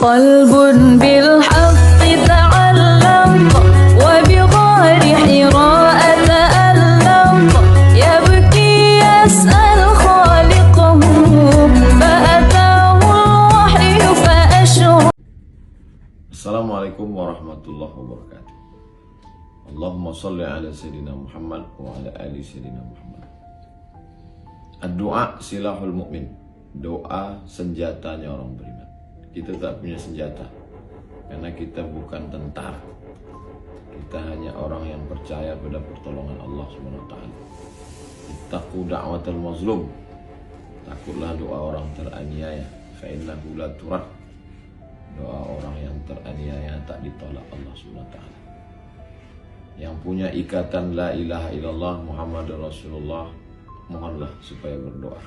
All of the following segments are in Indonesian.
قلب بالحق تعلق وبغار حراء تألق يبكي يسأل خالقه فأتاه الوحي فأشرق. Assalamualaikum warahmatullahi wabarakatuh. Allahumma salli ala Sayyidina Muhammad wa ala ali Sayyidina Muhammad. Ad-du'a silahul mu'min. Doa senjatanya orang beriman. Kita tak punya senjata karena kita bukan tentara. Kita hanya orang yang percaya pada pertolongan Allah SWT. Ittaqu da'watal mazlum. Takutlah doa orang teraniaya. Fa innahu la turad. Doa orang yang teraniaya tak ditolak Allah SWT. Yang punya ikatan la ilaha illallah Muhammadur Rasulullah, mohonlah supaya berdoa.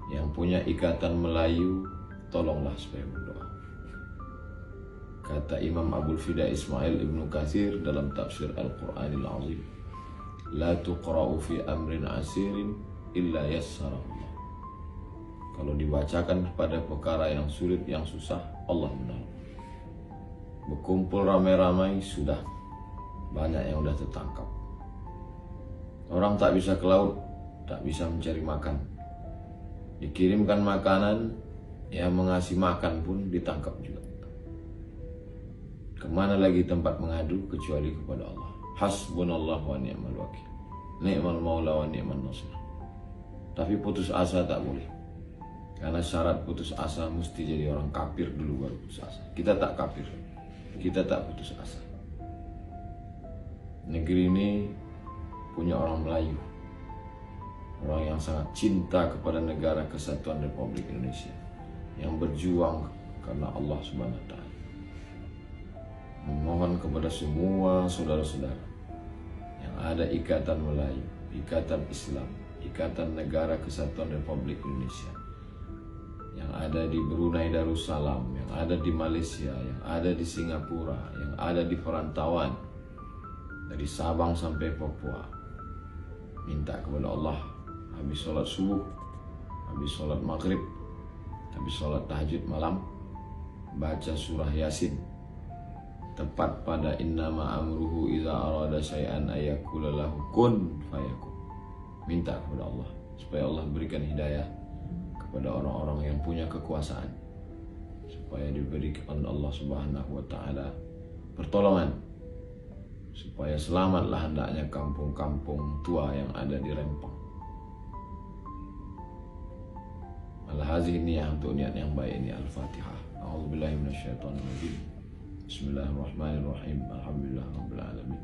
Yang punya ikatan Melayu, tolonglah supaya berdoa. Kata Imam Abul Fida Ismail Ibnu Katsir dalam tafsir Al-Quranil Azim, la tuqra'u fi amrin asirin illa yassarahullah. Kalau dibacakan pada perkara yang sulit, yang susah, Allah menolong. Berkumpul ramai-ramai, sudah banyak yang sudah tertangkap. Orang tak bisa ke laut, tak bisa mencari makan. Dikirimkan makanan, yang mengasih makan pun ditangkap juga. Kemana lagi tempat mengadu kecuali kepada Allah. Hasbunallah wa ni'mal wakil. Ni'mal maula wa ni'mal nasir. Tapi putus asa tak boleh. Karena syarat putus asa mesti jadi orang kafir dulu baru putus asa. Kita tak kafir, kita tak putus asa. Negeri ini punya orang Melayu, orang yang sangat cinta kepada negara kesatuan Republik Indonesia, yang berjuang karena Allah Subhanahu wa Ta'ala. Memohon kepada semua saudara-saudara yang ada ikatan Melayu, ikatan Islam, ikatan negara kesatuan Republik Indonesia, yang ada di Brunei Darussalam, yang ada di Malaysia, yang ada di Singapura, yang ada di perantauan dari Sabang sampai Papua, minta kepada Allah habis sholat subuh, habis sholat maghrib, habis sholat tahajud malam, baca surah Yasin tepat pada innama amruhu idza arada syai'an ayyakula lahu kun fayakun. Minta kepada Allah supaya Allah berikan hidayah kepada orang-orang yang punya kekuasaan, supaya diberikan Allah Subhanahu wa Ta'ala pertolongan, supaya selamatlah hendaknya kampung-kampung tua yang ada di Rempang. Al-Hazih niyah untuk niat yang baik ini. Al-Fatihah. A'udzubillahi minasyaitonirrajim. Bismillahirrahmanirrahim. Alhamdulillah rabbil alamin.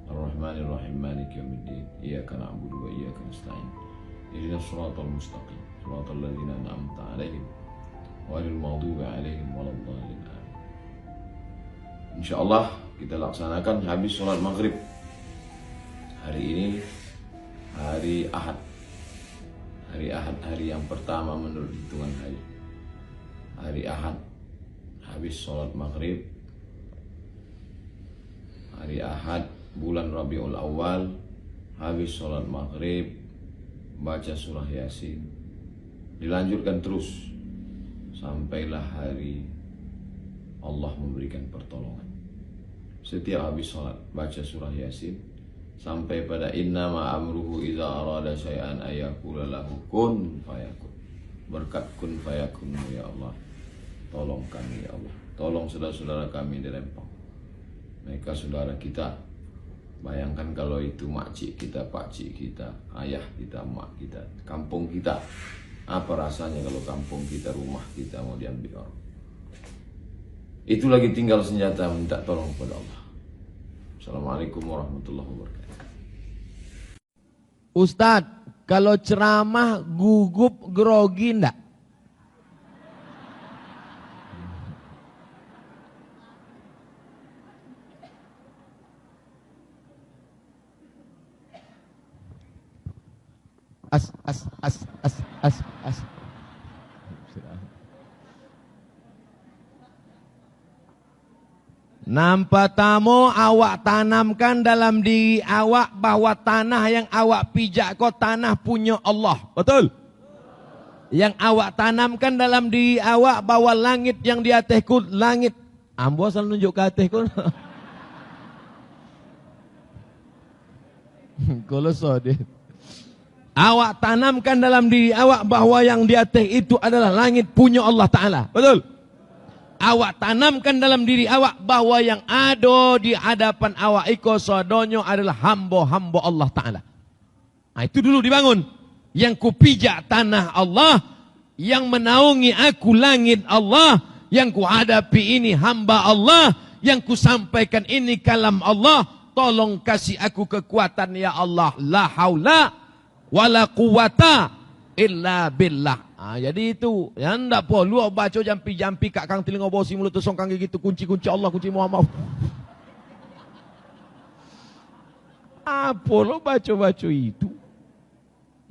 Ar-Rahmanirrahim. Maliki yaumiddin. Iyyaka na'budu wa iyyaka nasta'in. Ihdinas shiratal mustaqim. Shiratal ladzina an'amta 'alaihim ghairil maghdubi 'alaihim waladdallin. Insyaallah kita laksanakan habis sholat maghrib. Hari ini hari Ahad. Hari Ahad, hari yang pertama menurut hitungan hari. Hari Ahad habis sholat maghrib. Hari Ahad bulan Rabiul Awal habis sholat maghrib, baca surah Yasin, dilanjutkan terus sampailah hari Allah memberikan pertolongan. Setiap habis sholat baca surah Yasin sampai pada innama amruhu idza arada syai'an ayyakula lahu kun fayakun. Berkat kun fayakun ya Allah, tolong kami ya Allah, tolong saudara-saudara kami di Rempang. Mereka saudara kita. Bayangkan kalau itu makcik kita, pakcik kita, ayah kita, mak kita, kampung kita. Apa rasanya kalau kampung kita, rumah kita mau diambil orang? Itu lagi tinggal senjata minta tolong kepada Allah. Assalamualaikum warahmatullahi wabarakatuh. Ustadz, kalau ceramah gugup grogi enggak? As. Nampak tamu awak tanamkan dalam diri awak bahwa tanah yang awak pijak kau tanah punya Allah. Betul? Yang awak tanamkan dalam diri awak bahwa langit yang di atasku langit. Ambo asal nunjuk ke atasku. Kalau sodit. Awak tanamkan dalam diri awak bahwa yang di atas itu adalah langit punya Allah Ta'ala. Betul? Awak tanamkan dalam diri awak bahwa yang ada di hadapan awak iko sodonyo adalah hamba-hamba Allah Ta'ala. Nah, itu dulu dibangun. Yang kupijak tanah Allah, yang menaungi aku langit Allah, yang kuhadapi ini hamba Allah, yang kusampaikan ini kalam Allah. Tolong kasih aku kekuatan ya Allah. La haula wala quwata illa billah. Jadi itu, ya ndak perlu baca jampi-jampi kat kang telinga bosi mulut tu songkang gitu kunci-kunci Allah, kunci Muhammad. Apa lo baca-baca itu?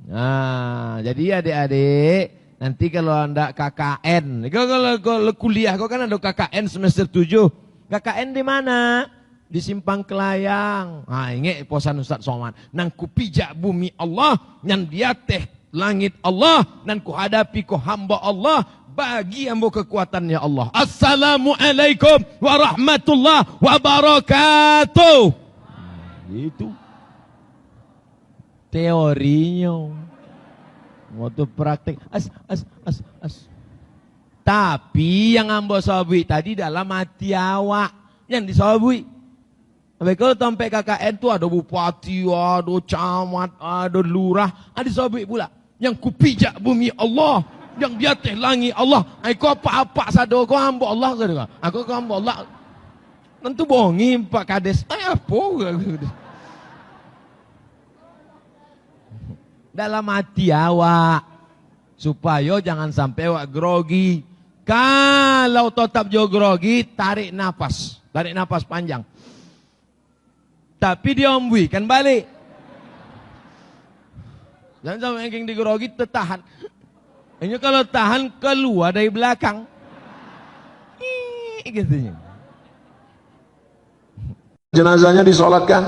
Nah, jadi adik-adik, nanti kalau anda KKN, kalau kuliah kau kan ada KKN semester 7. KKN di mana? Di Simpang Kelayang. Nah, ingat posan Ustaz Somad. Nang kupijak bumi Allah, yang dia teh langit Allah, dan ku hadapi ku hamba Allah, bagi ambo kekuatannya Allah. Assalamualaikum warahmatullahi wabarakatuh. Itu teorinya. Waktu praktek Tapi yang ambo sabui tadi dalam hati awak yang disabui. Tapi kalau sampai KKN tu ada bupati, ada camat, ada lurah, ada sabui pula. Yang kupijak bumi Allah, yang di atas langit Allah. Aku apa-apa sada kau hamba Allah sada. Aku hamba Allah. Tentu bohongi Pak Kades. Apa? Dalam hati awak supaya jangan sampai awak grogi. Kalau tetap jo grogi, tarik nafas panjang. Tapi diombui kan balik. Jangan sampai yang digrogi tertahan. Ini kalau tahan keluar dari belakang. Gitu. Jenazahnya disolatkan.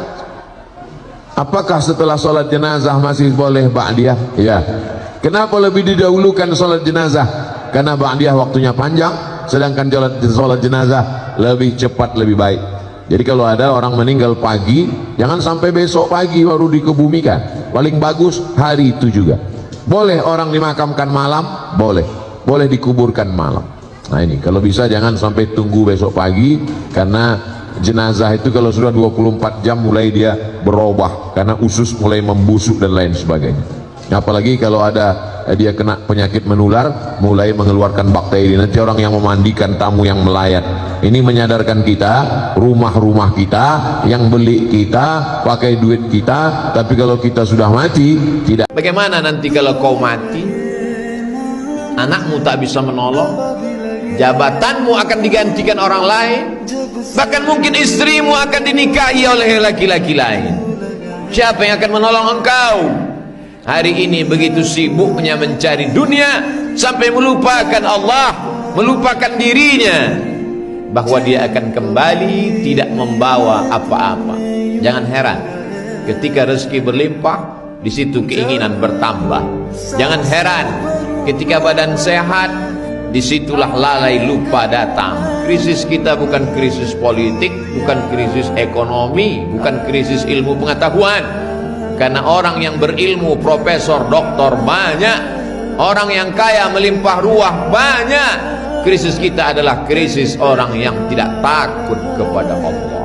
Apakah setelah solat jenazah masih boleh ba'diyah? Ya. Kenapa lebih didahulukan solat jenazah? Karena ba'diyah waktunya panjang, sedangkan solat jenazah lebih cepat, lebih baik. Jadi kalau ada orang meninggal pagi, jangan sampai besok pagi baru dikebumikan. Paling bagus hari itu juga. Boleh orang dimakamkan malam, boleh. Boleh dikuburkan malam. Nah ini, kalau bisa jangan sampai tunggu besok pagi, karena jenazah itu kalau sudah 24 jam mulai dia berubah, karena usus mulai membusuk dan lain sebagainya. Apalagi kalau ada dia kena penyakit menular, mulai mengeluarkan bakteri. Nanti orang yang memandikan tamu yang melayat. Ini menyadarkan kita, rumah-rumah kita, yang beli kita, pakai duit kita. Tapi kalau kita sudah mati, tidak. Bagaimana nanti kalau kau mati? Anakmu tak bisa menolong, jabatanmu akan digantikan orang lain, bahkan mungkin istrimu akan dinikahi oleh laki-laki lain. Siapa yang akan menolong engkau? Hari ini begitu sibuknya mencari dunia sampai melupakan Allah, melupakan dirinya, bahwa dia akan kembali tidak membawa apa-apa. Jangan heran ketika rezeki berlimpah, di situ keinginan bertambah. Jangan heran ketika badan sehat, disitulah lalai lupa datang. Krisis kita bukan krisis politik, bukan krisis ekonomi, bukan krisis ilmu pengetahuan. Karena orang yang berilmu, profesor, doktor banyak, orang yang kaya melimpah ruah banyak. Krisis kita adalah krisis orang yang tidak takut kepada Allah.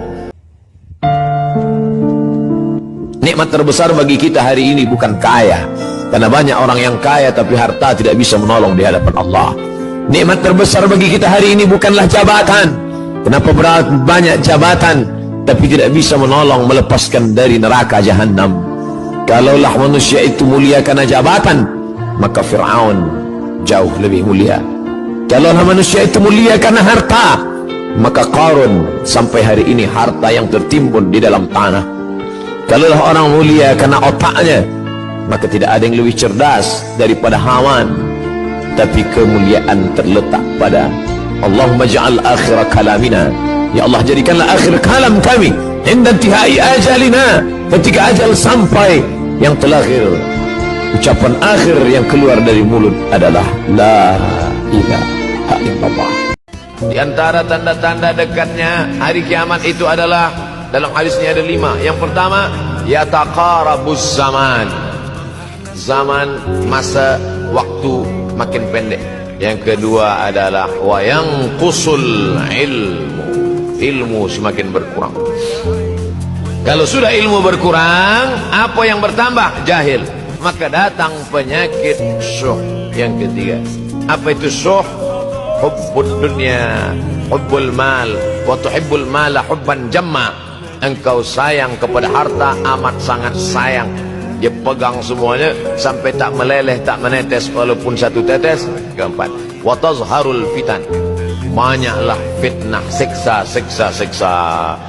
Nikmat terbesar bagi kita hari ini bukan kaya, karena banyak orang yang kaya tapi harta tidak bisa menolong di hadapan Allah. Nikmat terbesar bagi kita hari ini bukanlah jabatan. Kenapa banyak jabatan tapi tidak bisa menolong melepaskan dari neraka jahanam? Kalaulah manusia itu mulia karena jabatan, maka Fir'aun jauh lebih mulia. Kalaulah manusia itu mulia karena harta, maka Qarun sampai hari ini harta yang tertimbun di dalam tanah. Kalaulah orang mulia karena otaknya, maka tidak ada yang lebih cerdas daripada Haman. Tapi kemuliaan terletak pada Allahumma ja'al akhir kalamina, ya Allah jadikanlah akhir kalam kami inda intihai ajalina, ketika ajal sampai, yang terakhir ucapan akhir yang keluar dari mulut adalah la ilaha illallah. Di antara tanda-tanda dekatnya hari kiamat itu adalah, dalam hadisnya ada 5. Yang pertama, yataqarabuz zaman. Zaman, masa, waktu makin pendek. Yang kedua adalah wa yanqusul ilmu. Ilmu semakin berkurang. Kalau sudah ilmu berkurang, apa yang bertambah? Jahil. Maka datang penyakit syuh. Yang ketiga, apa itu syuh? Hubbud dunya, hubbul mal, wa tuhibbul mala hubban jamma. Engkau sayang kepada harta amat sangat sayang. Dia pegang semuanya sampai tak meleleh, tak menetes walaupun satu tetes. Keempat, wa tazharul fitan. Banyaklah fitnah, siksa.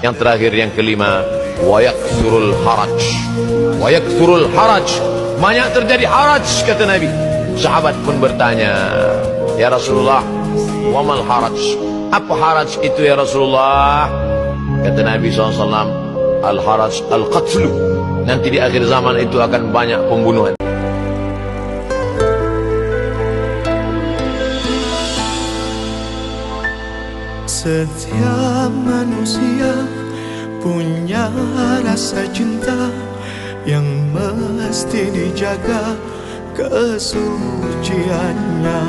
Yang terakhir, yang kelima, wa yakthurul haraj. Wa yakthurul haraj. Banyak terjadi haraj, kata Nabi. Sahabat pun bertanya, ya Rasulullah, wamal haraj? Apa haraj itu ya Rasulullah? Kata Nabi SAW, al-haraj al-qatlu. Nanti di akhir zaman itu akan banyak pembunuhan. Setiap manusia punya rasa cinta yang mesti dijaga kesuciannya.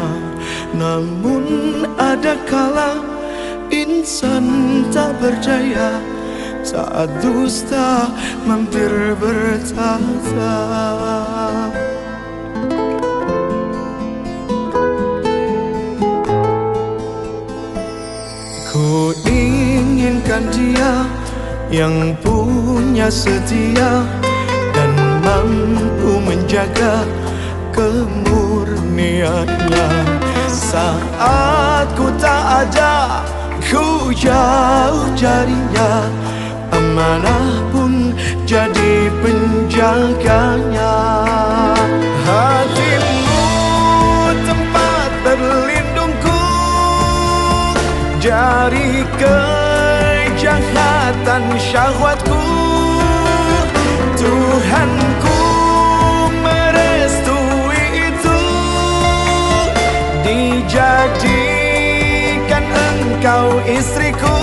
Namun ada kala insan tak percaya saat dusta mampir bertata. Ku inginkan dia yang punya setia dan mampu menjaga kemurniannya. Saat ku tak ada, ku jauh carinya. Amanah pun jadi penjaganya. Hatimu tempat berlindungku dari kejahatan syahwatku. Tuhanku merestui itu, dijadikan engkau istriku.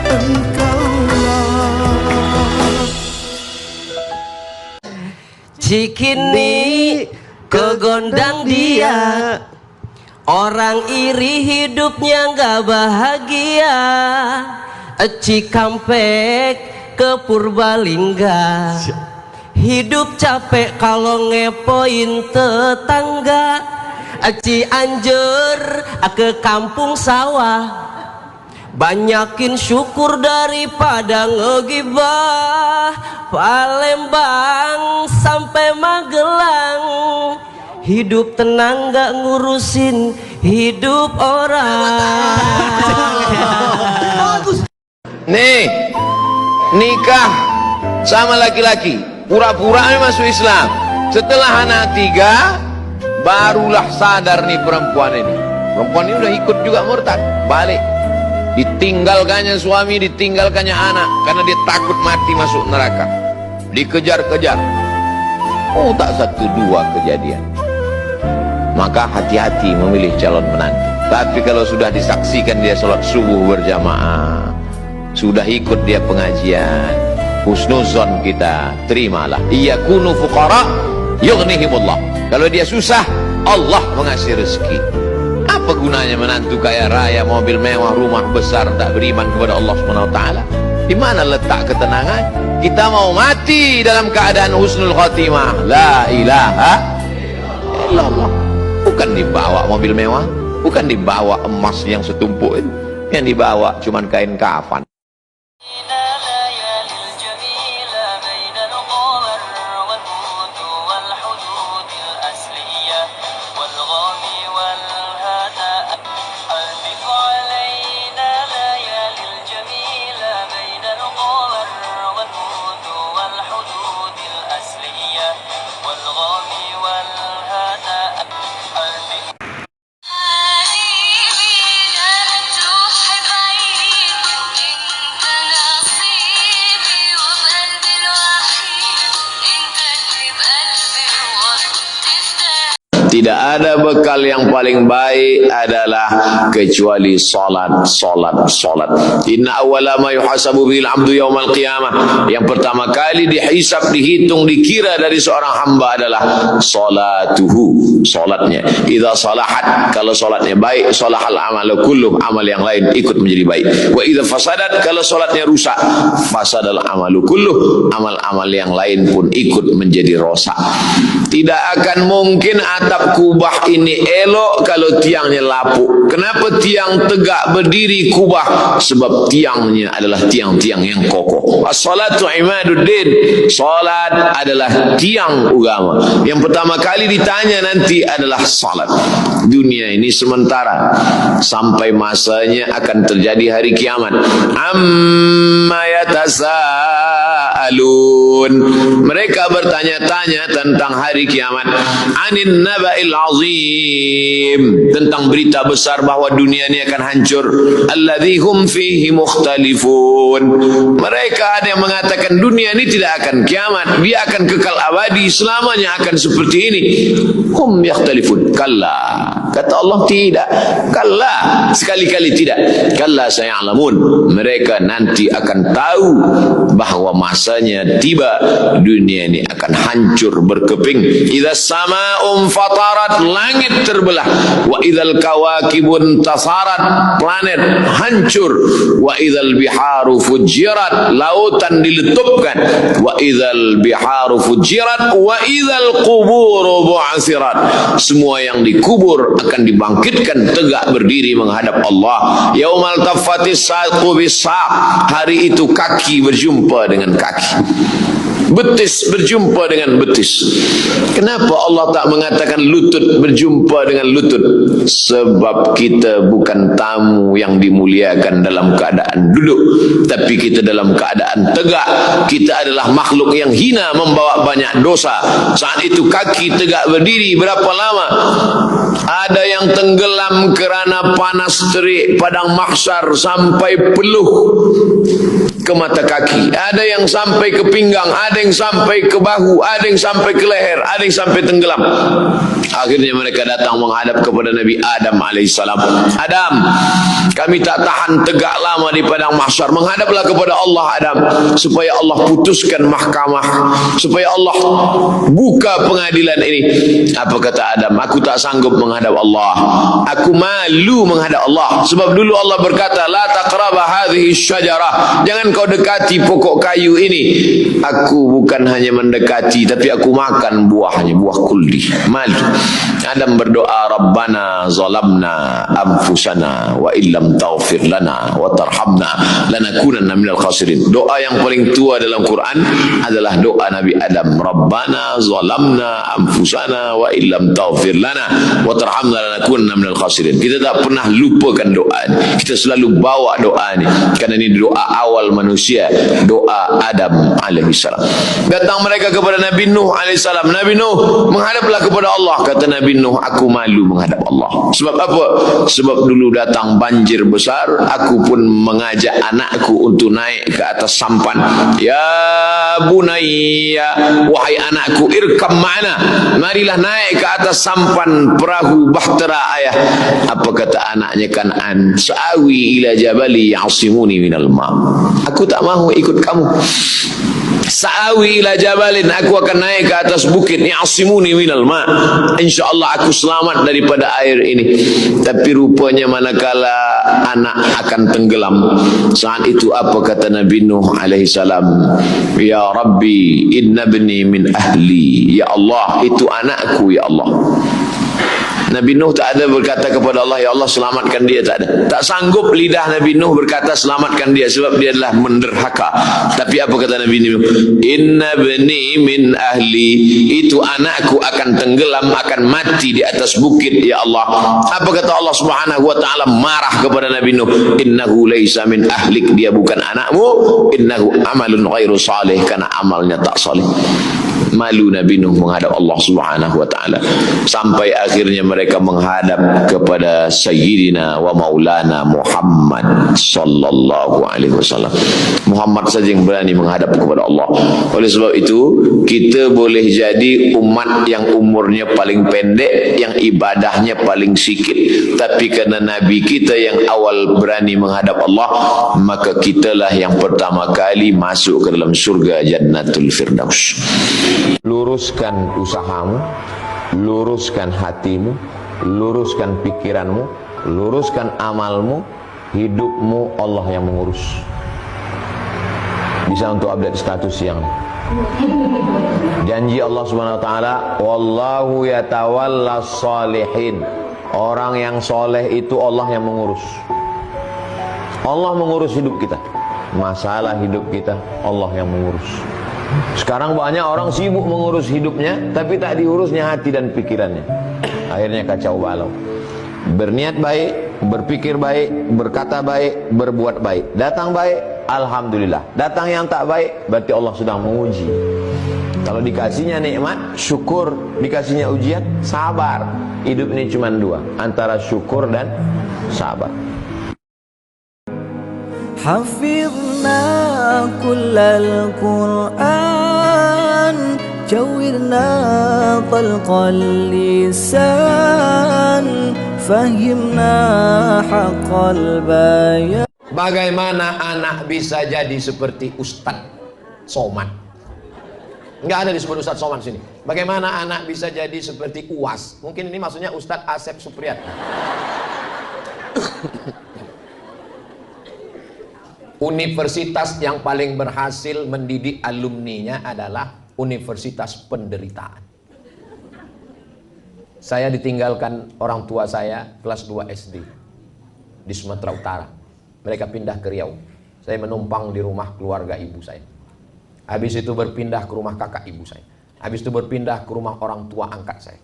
Engkaulah Cikini kegondang dia, orang iri hidupnya gak bahagia. Cikampek ke Purbalingga, hidup capek kalau ngepoin tetangga. Cianjur ke kampung sawah, banyakin syukur daripada ngegibah. Palembang sampai Magelang, hidup tenang gak ngurusin hidup orang. Nih, nikah sama laki-laki, pura-pura masuk Islam. Setelah anak 3, barulah sadar nih perempuan ini. Perempuan ini udah ikut juga murtad, balik. Ditinggalkannya suami, ditinggalkannya anak, karena dia takut mati masuk neraka. Dikejar-kejar. Oh, tak 1-2 kejadian. Maka hati-hati memilih calon menantu. Tapi kalau sudah disaksikan dia sholat subuh berjamaah, sudah ikut dia pengajian, husnuzon kita, terimalah. Iyakunu fuqara yughnihimullah. Kalau dia susah, Allah mengasih rezeki. Apa gunanya menantu kaya raya, mobil mewah, rumah besar, tak beriman kepada Allah SWT? Di mana letak ketenangan? Kita mau mati dalam keadaan husnul khotimah. La ilaha illallah. Bukan dibawa mobil mewah, bukan dibawa emas yang setumpuk itu. Yang dibawa cuman kain kafan. Tidak ada bekal yang paling baik adalah kecuali salat, salat, salat. Inna awwala ma yuhasabu bil 'abdu yaumal qiyamah. Yang pertama kali dihisab, dihitung, dikira dari seorang hamba adalah salatuhu, salatnya. Idza salahat, kalau salatnya baik, salahal amalu kulluh, amal yang lain ikut menjadi baik. Wa idza fasadat, kalau salatnya rusak, fasadal amalu kulluh, amal-amal yang lain pun ikut menjadi rosak. Tidak akan mungkin atap kubah ini elok kalau tiangnya lapuk. Kenapa tiang tegak berdiri kubah? Sebab tiangnya adalah tiang-tiang yang kokoh. As-salatu imaduddin. Salat adalah tiang agama. Yang pertama kali ditanya nanti adalah salat. Dunia ini sementara sampai masanya akan terjadi hari kiamat. Amma yatasaalun. Mereka bertanya-tanya tentang hari kiamat. Anin naba'il azim, tentang berita besar bahwa dunia ini akan hancur. Alladzi hum fihi mukhtalifun. Mereka ada yang mengatakan dunia ini tidak akan kiamat, dia akan kekal abadi, selamanya akan seperti ini. Hum yakhtalifun. Kalla, kata Allah tidak. Kalla, sekali-kali tidak. Kalla saya'lamun. Mereka nanti akan tahu bahwa masanya tiba, dunia ini akan hancur berkeping. Idza sama'um fatarat, langit terbelah. Wa idzal kawakibun tasarat, planet hancur. Wa idzal biharu fujirat, lautan diletupkan. Wa idzal biharu fujirat wa idzal quburu bu'asirat. Semua yang dikubur akan dibangkitkan tegak berdiri menghadap Allah. Yaumal taffatis saqu bis-saq, hari itu kaki berjumpa dengan kaki, betis berjumpa dengan betis. Kenapa Allah tak mengatakan lutut berjumpa dengan lutut? Sebab kita bukan tamu yang dimuliakan dalam keadaan duduk, tapi kita dalam keadaan tegak. Kita adalah makhluk yang hina, membawa banyak dosa. Saat itu kaki tegak berdiri berapa lama? Ada yang tenggelam kerana panas terik padang mahsyar sampai peluh ke mata kaki. Ada yang sampai ke pinggang, ada yang sampai ke bahu, ada yang sampai ke leher, ada yang sampai tenggelam. Akhirnya mereka datang menghadap kepada Nabi Adam alaihissalam. Adam, kami tak tahan tegak lama di padang mahsyar. Menghadaplah kepada Allah Adam, supaya Allah putuskan mahkamah, supaya Allah buka pengadilan ini. Apa kata Adam? Aku tak sanggup menghadap Allah. Aku malu menghadap Allah. Sebab dulu Allah berkata, la taqraba hadhihi syajarah, jangan kau dekati pokok kayu ini. Aku bukan hanya mendekati, tapi aku makan buahnya, buah kuldi. Malu. Adam berdoa, Rabbana zalamna anfusana wa illam taghfir lana wa tarhamna lanakunanna minal khasirin. Doa yang paling tua dalam Quran adalah doa Nabi Adam. Rabbana zalamna anfusana wa illam taghfir lana wa tarhamna lanakunanna minal khasirin. Kita tak pernah lupakan doa ini. Kita selalu bawa doa ini, karena ini doa awal manusia, doa Adam alaihissalam. Datang mereka kepada Nabi Nuh alaihissalam. Nabi Nuh, menghadaplah kepada Allah. Kata Nabi Nuh, aku malu menghadap Allah. Sebab apa? Sebab dulu datang banjir besar, aku pun mengajak anakku untuk naik ke atas sampan. Ya bunayya, wahai anakku, irkam ma'ana, marilah naik ke atas sampan perahu bahtera ayah. Apa kata anaknya Kan'an? Sa'awi ila jabali ya'simuni minal ma'. Aku tak mahu ikut kamu. Sa'awi ila jabalin, aku akan naik ke atas bukit, ya'simuni minal ma', insyaallah aku selamat daripada air ini. Tapi rupanya manakala anak akan tenggelam, saat itu apa kata Nabi Nuh alaihi salam? Ya Rabbi, inna ibni min ahli. Ya Allah, itu anakku ya Allah. Nabi Nuh tak ada berkata kepada Allah, ya Allah selamatkan dia, tak ada. Tak sanggup lidah Nabi Nuh berkata selamatkan dia, sebab dia adalah menderhaka. Tapi apa kata Nabi Nuh? Inna bani min ahli, itu anakku akan tenggelam, akan mati di atas bukit ya Allah. Apa kata Allah Subhanahu wa taala marah kepada Nabi Nuh? Innahu laisa min ahlik, dia bukan anakmu. Innahu amalun ghairu salih, karena amalnya tak saleh. Malu Nabi Nuh menghadap Allah Subhanahu wa taala. Sampai akhirnya mereka menghadap kepada Sayyidina wa Maulana Muhammad sallallahu alaihi wasallam. Muhammad saja yang berani menghadap kepada Allah. Oleh sebab itu, kita boleh jadi umat yang umurnya paling pendek, yang ibadahnya paling sikit, tapi karena Nabi kita yang awal berani menghadap Allah, maka kitalah yang pertama kali masuk ke dalam surga Jannatul Firdaus. Luruskan usahamu, luruskan hatimu, luruskan pikiranmu, luruskan amalmu, hidupmu Allah yang mengurus. Bisa untuk update status yang janji Allah Subhanahu wa taala, wallahu yatawallas shalihin. Orang yang soleh itu Allah yang mengurus. Allah mengurus hidup kita. Masalah hidup kita Allah yang mengurus. Sekarang banyak orang sibuk mengurus hidupnya, tapi tak diurusnya hati dan pikirannya. Akhirnya kacau balau. Berniat baik, berpikir baik, berkata baik, berbuat baik. Datang baik, alhamdulillah. Datang yang tak baik, berarti Allah sedang menguji. Kalau dikasihnya nikmat, syukur. Dikasihnya ujian, sabar. Hidup ini cuma dua, antara syukur dan sabar. حفظنا كل القرآن جوّرنا طلق اللسان فهمنا حق البيان. Bagaimana anak bisa jadi seperti Ustadz Somad? Enggak ada disebut Ustadz Somad sini. Bagaimana anak bisa jadi seperti UAS? Mungkin ini maksudnya Ustadz Asep Supriyat. Universitas yang paling berhasil mendidik alumninya adalah Universitas Penderitaan. Saya ditinggalkan orang tua saya kelas 2 SD di Sumatera Utara. Mereka pindah ke Riau. Saya menumpang di rumah keluarga ibu saya. Habis itu berpindah ke rumah kakak ibu saya. Habis itu berpindah ke rumah orang tua angkat saya.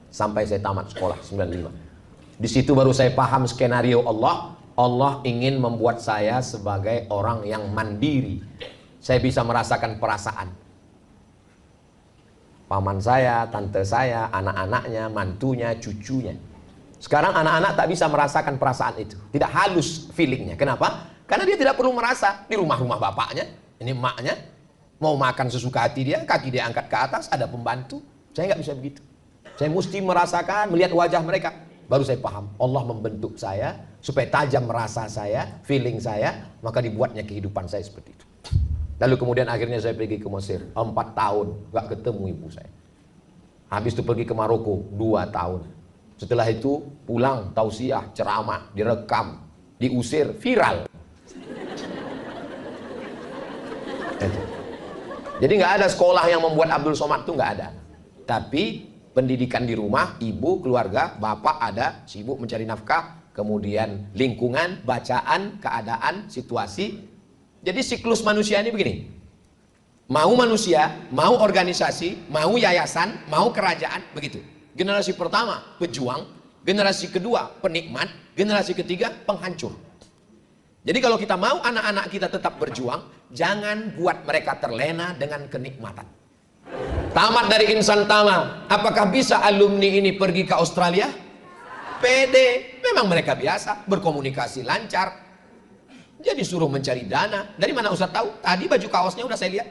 Sampai saya tamat sekolah 95. Di situ baru saya paham skenario Allah. Allah ingin membuat saya sebagai orang yang mandiri. Saya bisa merasakan perasaan. Paman saya, tante saya, anak-anaknya, mantunya, cucunya. Sekarang anak-anak tak bisa merasakan perasaan itu. Tidak halus feelingnya. Kenapa? Karena dia tidak perlu merasa. Di rumah-rumah bapaknya, ini emaknya, mau makan sesuka hati dia, kaki dia angkat ke atas, ada pembantu. Saya nggak bisa begitu. Saya mesti merasakan, melihat wajah mereka. Baru saya paham, Allah membentuk saya supaya tajam rasa saya, feeling saya, maka dibuatnya kehidupan saya seperti itu. Lalu kemudian akhirnya saya pergi ke Mesir 4 tahun, gak ketemu ibu saya. Habis itu pergi ke Maroko 2 tahun. Setelah itu pulang, tausiah, ceramah, direkam, diusir, viral. Jadi nggak ada sekolah yang membuat Abdul Somad itu nggak ada. Tapi pendidikan di rumah, ibu, keluarga, bapak ada, sibuk mencari nafkah, kemudian lingkungan, bacaan, keadaan, situasi. Jadi siklus manusia ini begini. Mau manusia, mau organisasi, mau yayasan, mau kerajaan, begitu. Generasi pertama, pejuang. Generasi kedua, penikmat. Generasi ketiga, penghancur. Jadi kalau kita mau anak-anak kita tetap berjuang, jangan buat mereka terlena dengan kenikmatan. Tamat dari Insan Tama, apakah bisa alumni ini pergi ke Australia? Pede, memang mereka biasa, berkomunikasi lancar. Jadi suruh mencari dana. Dari mana Ustaz tahu? Tadi baju kaosnya udah saya lihat.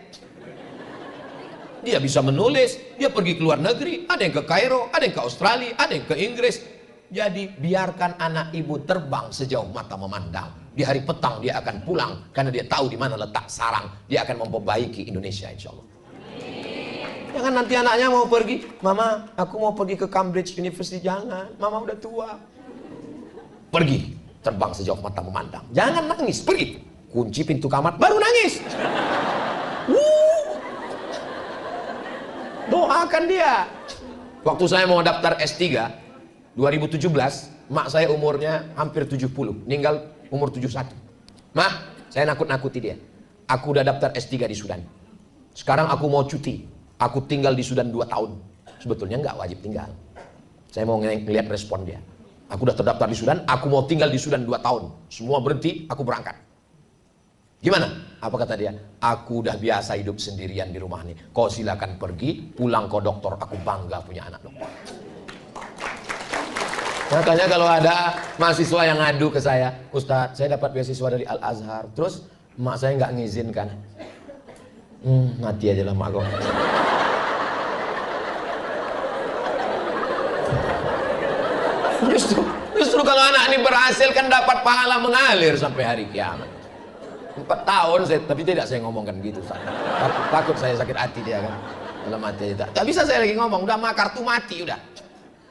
Dia bisa menulis, dia pergi ke luar negeri, ada yang ke Kairo, ada yang ke Australia, ada yang ke Inggris. Jadi biarkan anak ibu terbang sejauh mata memandang. Di hari petang dia akan pulang, karena dia tahu di mana letak sarang. Dia akan memperbaiki Indonesia insya Allah. Jangan nanti anaknya mau pergi, mama aku mau pergi ke Cambridge University. Jangan, mama udah tua. Pergi, terbang sejauh mata memandang. Jangan nangis, pergi. Kunci pintu kamar, baru nangis. Doakan dia. Waktu saya mau daftar S3 2017, mak saya umurnya hampir 70, meninggal umur 71. Mak, saya nakut-nakuti dia. Aku udah daftar S3 di Sudan. Sekarang aku mau cuti. Aku tinggal di Sudan 2 tahun. Sebetulnya nggak wajib tinggal. Saya mau ngeliat respon dia. Aku udah terdaftar di Sudan, aku mau tinggal di Sudan 2 tahun. Semua berhenti, aku berangkat. Gimana? Apa kata dia? Aku udah biasa hidup sendirian di rumah nih. Kau silakan pergi, pulang kau dokter. Aku bangga punya anak dokter. Makanya kalau ada mahasiswa yang ngadu ke saya, Ustadz, saya dapat beasiswa dari Al-Azhar, terus emak saya nggak ngizinkan. Mati aja lah mak kau. Justru kalau anak ini berhasil kan dapat pahala mengalir sampai hari kiamat. 4 tahun saya, tapi tidak saya ngomongkan gitu. Takut saya sakit hati dia kan. Dalam hati aja. Tak bisa saya lagi ngomong, udah kartu mati udah.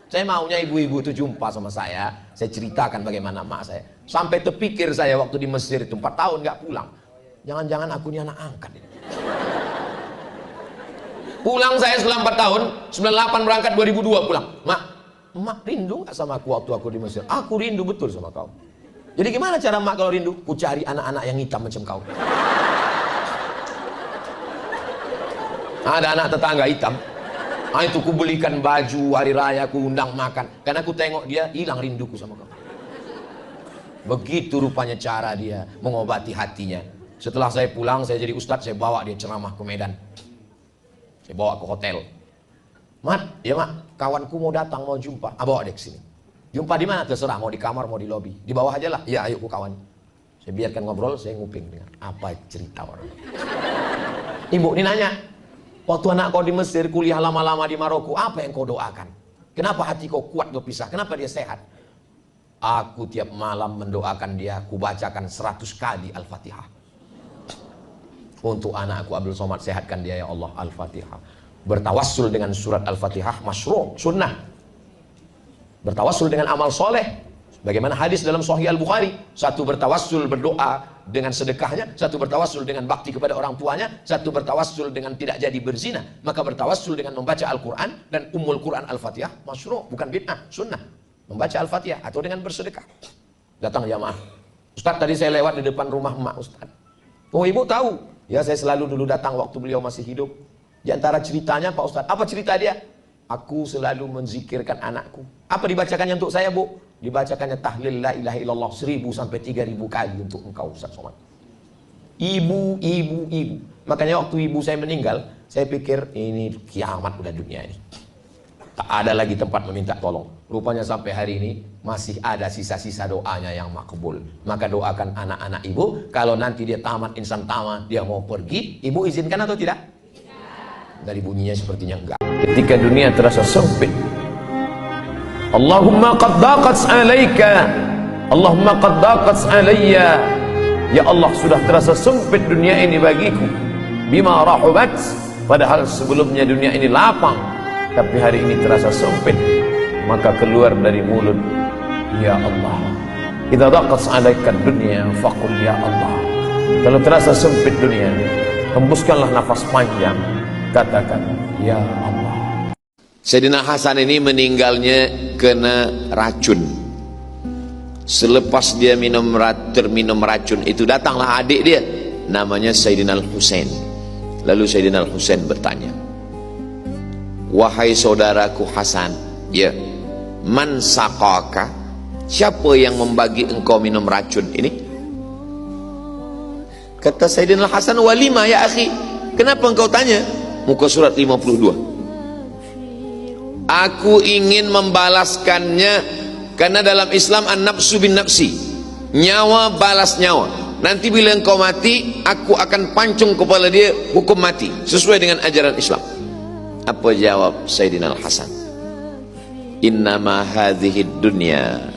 Saya maunya ibu-ibu itu jumpa sama saya ceritakan bagaimana mak saya. Sampai terpikir saya waktu di Mesir itu 4 tahun nggak pulang. Jangan-jangan aku ini anak angkat ini. Pulang saya setelah 4 tahun, 98 berangkat 2002 pulang. Mak rindu gak sama aku waktu aku di Mesir? Aku rindu betul sama kau. Jadi gimana cara mak kalau rindu? Ku cari anak-anak yang hitam macam kau. Ada anak tetangga hitam. Itu ku belikan baju hari raya, ku undang makan. Karena aku tengok dia hilang rinduku sama kau. Begitu rupanya cara dia mengobati hatinya. Setelah saya pulang, saya jadi ustadz, saya bawa dia ceramah ke Medan. Saya bawa ke hotel. Mat, ya mak, kawanku mau datang, mau jumpa. Bawa dia ke sini. Jumpa di mana? Terserah, mau di kamar, mau di lobi. Di bawah aja lah. Ya, ayo ku kawan. Saya biarkan ngobrol, saya nguping dengar apa cerita orang. Ibu ini nanya, waktu anak kau di Mesir, kuliah lama-lama di Maroko, apa yang kau doakan? Kenapa hati kau kuat berpisah? Kenapa dia sehat? Aku tiap malam mendoakan dia, ku bacakan 100 kali Al-Fatihah. Untuk anakku Abdul Somad, sehatkan dia ya Allah. Al-Fatihah. Bertawassul dengan surat Al-Fatihah masyru', sunnah. Bertawassul dengan amal soleh, bagaimana hadis dalam Sahih Al-Bukhari. Satu bertawassul berdoa dengan sedekahnya, satu bertawassul dengan bakti kepada orang tuanya, satu bertawassul dengan tidak jadi berzina. Maka bertawassul dengan membaca Al-Quran dan Ummul Quran Al-Fatihah masyru', bukan bid'ah, sunnah. Membaca Al-Fatihah atau dengan bersedekah. Datang jamaah, Ustadz tadi saya lewat di depan rumah emak Ustadz. Oh ibu tahu? Ya saya selalu dulu datang waktu beliau masih hidup. Di antara ceritanya Pak Ustadz, apa cerita dia? Aku selalu menzikirkan anakku. Apa dibacakannya untuk saya bu? Dibacakannya tahlil la ilaha illallah 1000 sampai 3000 kali untuk engkau Ustadz Somad. Ibu. Makanya waktu ibu saya meninggal, saya pikir ini kiamat udah dunia ini. Tak ada lagi tempat meminta tolong. Rupanya sampai hari ini masih ada sisa-sisa doanya yang makbul. Maka doakan anak-anak ibu, kalau nanti dia tamat, insan tamat, dia mau pergi, ibu izinkan atau tidak? Dari bunyinya sepertinya enggak. Ketika dunia terasa sempit, Allahumma qad daqat alaika, Allahumma qad daqat alayya. Ya Allah, sudah terasa sempit dunia ini bagiku. Bima rahubat, padahal sebelumnya dunia ini lapang, tapi hari ini terasa sempit. Maka keluar dari mulut, ya Allah. Idza daqat alaika dunya faqul ya Allah. Kalau terasa sempit dunia, hembuskanlah nafas panjang. Katakan, ya Allah. Sayyidina Hasan ini meninggalnya kena racun. Selepas dia terminum racun itu, datanglah adik dia, namanya Sayyidina Al-Husain. Lalu Sayyidina Al-Husain bertanya, wahai saudaraku Hasan, ya, man saqaka, siapa yang membagi engkau minum racun ini? Kata Sayyidina Al-Hasan, walima ya akhi, kenapa engkau tanya? Muka surat 52. Aku ingin membalaskannya, karena dalam Islam an-nafsu bin nafsi, nyawa balas nyawa. Nanti bila engkau mati, aku akan pancung kepala dia, hukum mati sesuai dengan ajaran Islam. Apa jawab Sayyidina Al-Hasan? Innama hadhihi dunya.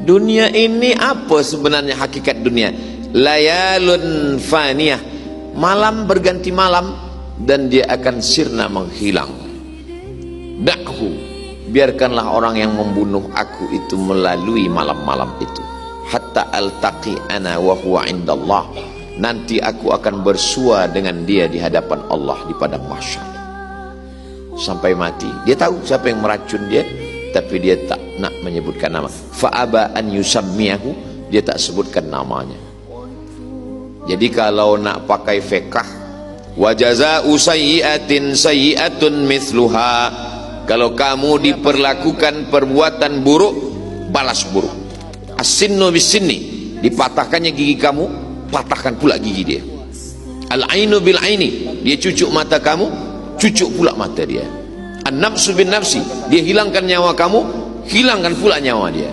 Dunia ini apa sebenarnya hakikat dunia? Layalun faniyah. Malam berganti malam dan dia akan sirna menghilang. Da'hu, biarkanlah orang yang membunuh aku itu melalui malam-malam itu. Hatta altaqi ana wa huwa indallah. Nanti aku akan bersua dengan dia di hadapan Allah di padang mahsyar. Sampai mati. Dia tahu siapa yang meracun dia, tapi dia tak nak menyebutkan nama. Fa'aba an yusammiyahu, dia tak sebutkan namanya. Jadi kalau nak pakai fiqh, wa jazaa'u sayyi'atin sayyi'atun mithluha, kalau kamu diperlakukan perbuatan buruk, balas buruk. As-sinnu bis-sinni, dipatahkannya gigi kamu, patahkan pula gigi dia. Al-ainu bil aini, dia cucuk mata kamu, cucuk pula mata dia. An-nafsu bin nafsi, dia hilangkan nyawa kamu, hilangkan pula nyawa dia.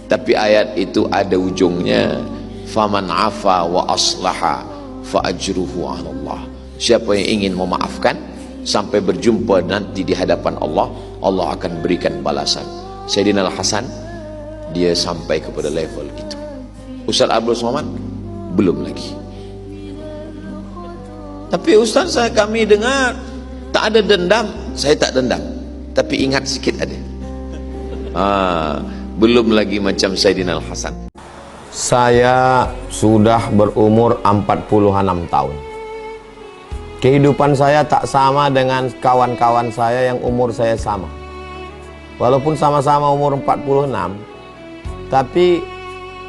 Tapi ayat itu ada ujungnya, faman afa wa aslaha fa ajruhu 'ala Allah. Siapa yang ingin memaafkan sampai berjumpa nanti di hadapan Allah, Allah akan berikan balasan. Sayyidina Al-Hasan dia sampai kepada level itu. Ustaz Abdul Somad belum lagi. Tapi Ustaz, kami dengar tak ada dendam. Saya tak dendam, tapi ingat sikit ada. Belum lagi macam Sayyidina Al-Hasan. Saya sudah berumur 46 tahun. Kehidupan saya tak sama dengan kawan-kawan saya yang umur saya sama. Walaupun sama-sama umur 46, tapi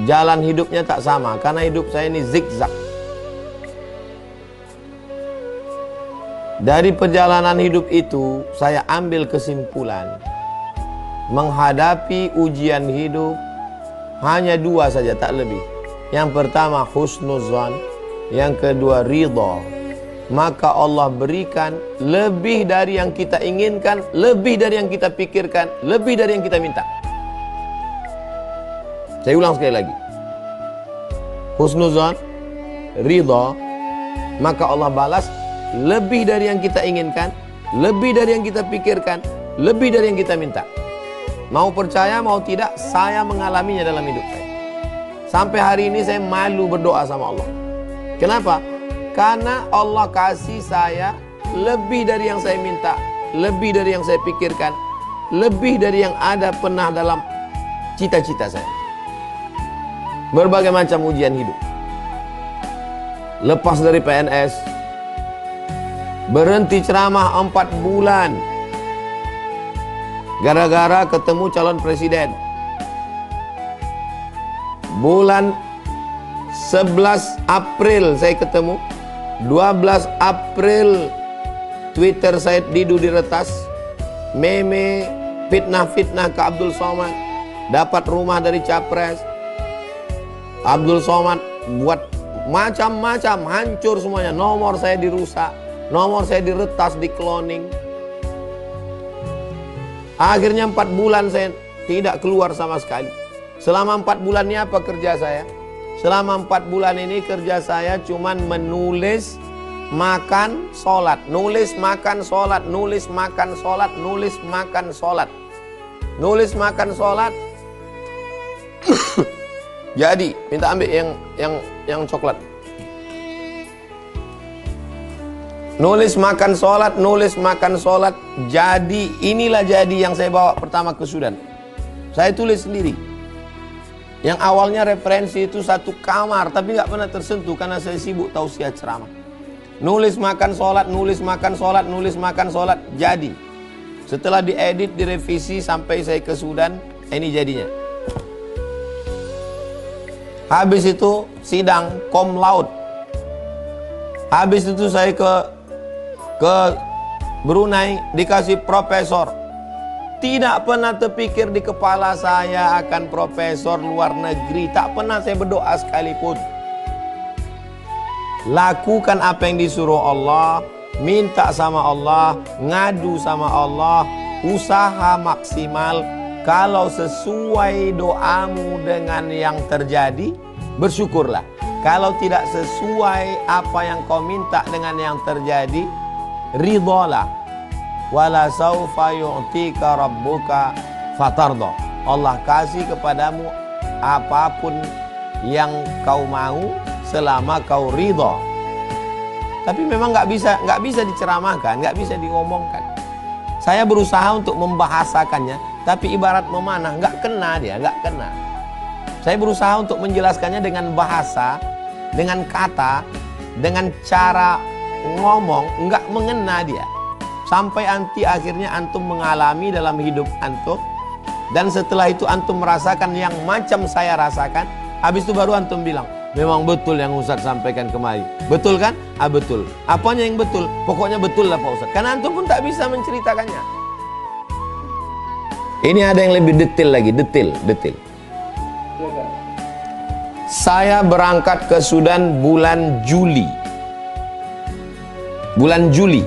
jalan hidupnya tak sama, karena hidup saya ini zigzag. Dari perjalanan hidup itu saya ambil kesimpulan, menghadapi ujian hidup hanya dua saja, tak lebih. Yang pertama husnuzan, yang kedua ridha. Maka Allah berikan lebih dari yang kita inginkan, lebih dari yang kita pikirkan, lebih dari yang kita minta. Saya ulang sekali lagi. Husnuzan, ridha, maka Allah balas lebih dari yang kita inginkan, lebih dari yang kita pikirkan, lebih dari yang kita minta. Mau percaya mau tidak, saya mengalaminya dalam hidup saya. Sampai hari ini saya malu berdoa sama Allah. Kenapa? Karena Allah kasih saya lebih dari yang saya minta, lebih dari yang saya pikirkan, lebih dari yang ada pernah dalam cita-cita saya. Berbagai macam ujian hidup. Lepas dari PNS, berhenti ceramah 4 bulan gara-gara ketemu calon presiden. Bulan 11 April saya ketemu, 12 April Twitter saya diretas, meme fitnah-fitnah ke Abdul Somad, dapat rumah dari capres. Abdul Somad buat macam-macam, hancur semuanya. Nomor saya dirusak, nomor saya diretas, di cloning. Akhirnya 4 bulan saya tidak keluar sama sekali. Selama 4 bulan ini apa kerja saya? Selama 4 bulan ini kerja saya cuman menulis, makan, sholat. Nulis, makan, sholat. Nulis, makan, sholat. Nulis, makan, sholat. Nulis, makan, sholat. Jadi, minta ambil yang coklat. Nulis, makan, sholat. Nulis, makan, sholat. Jadi, inilah jadi yang saya bawa pertama ke Sudan. Saya tulis sendiri. Yang awalnya referensi itu 1 kamar, tapi nggak pernah tersentuh karena saya sibuk tausiah ceramah. Nulis, makan, sholat, nulis, makan, sholat, nulis, makan, sholat. Jadi, setelah diedit, direvisi sampai saya ke Sudan, ini jadinya. Habis itu sidang cum laude. Habis itu saya ke Brunei, dikasih profesor. Tidak pernah terpikir di kepala saya akan profesor luar negeri. Tak pernah saya berdoa sekalipun. Lakukan apa yang disuruh Allah, minta sama Allah, ngadu sama Allah, usaha maksimal. Kalau sesuai doamu dengan yang terjadi, bersyukurlah. Kalau tidak sesuai apa yang kau minta dengan yang terjadi, ridhalah. Wala saufa yu'tika rabbuka fatardo. Allah kasih kepadamu apapun yang kau mau selama kau ridha. Tapi memang nggak bisa diceramahkan, nggak bisa diomongkan. Saya berusaha untuk membahasakannya, tapi ibarat memanah, nggak kena dia, nggak kena. Saya berusaha untuk menjelaskannya dengan bahasa, dengan kata, dengan cara ngomong, nggak mengena dia. Sampai akhirnya antum mengalami dalam hidup antum. Dan setelah itu antum merasakan yang macam saya rasakan. Habis itu baru antum bilang, memang betul yang Ustaz sampaikan kemarin. Betul kan? Betul. Apanya yang betul? Pokoknya betul lah Pak Ustaz. Karena antum pun tak bisa menceritakannya. Ini ada yang lebih detail lagi. Detail. Saya berangkat ke Sudan bulan Juli. Bulan Juli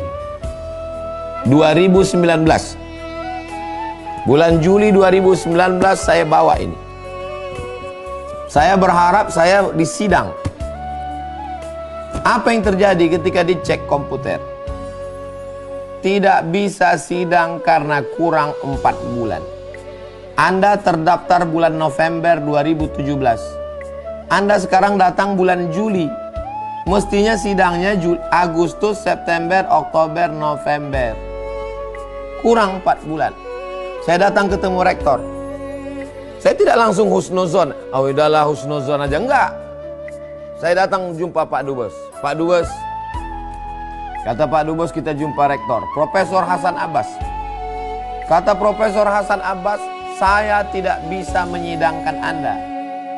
2019. Bulan Juli 2019 saya bawa ini. Saya berharap saya disidang. Apa yang terjadi ketika dicek komputer? Tidak bisa sidang karena kurang 4 bulan. Anda terdaftar bulan November 2017. Anda sekarang datang bulan Juli. Mestinya sidangnya Agustus, September, Oktober, November. Kurang 4 bulan. Saya datang ketemu rektor. Saya tidak langsung husnuzon. Oh udahlah husnuzon aja. Enggak. Saya datang jumpa Pak Dubes. Pak Dubes. Kata Pak Dubes kita jumpa rektor. Profesor Hasan Abbas. Kata Profesor Hasan Abbas, saya tidak bisa menyidangkan Anda.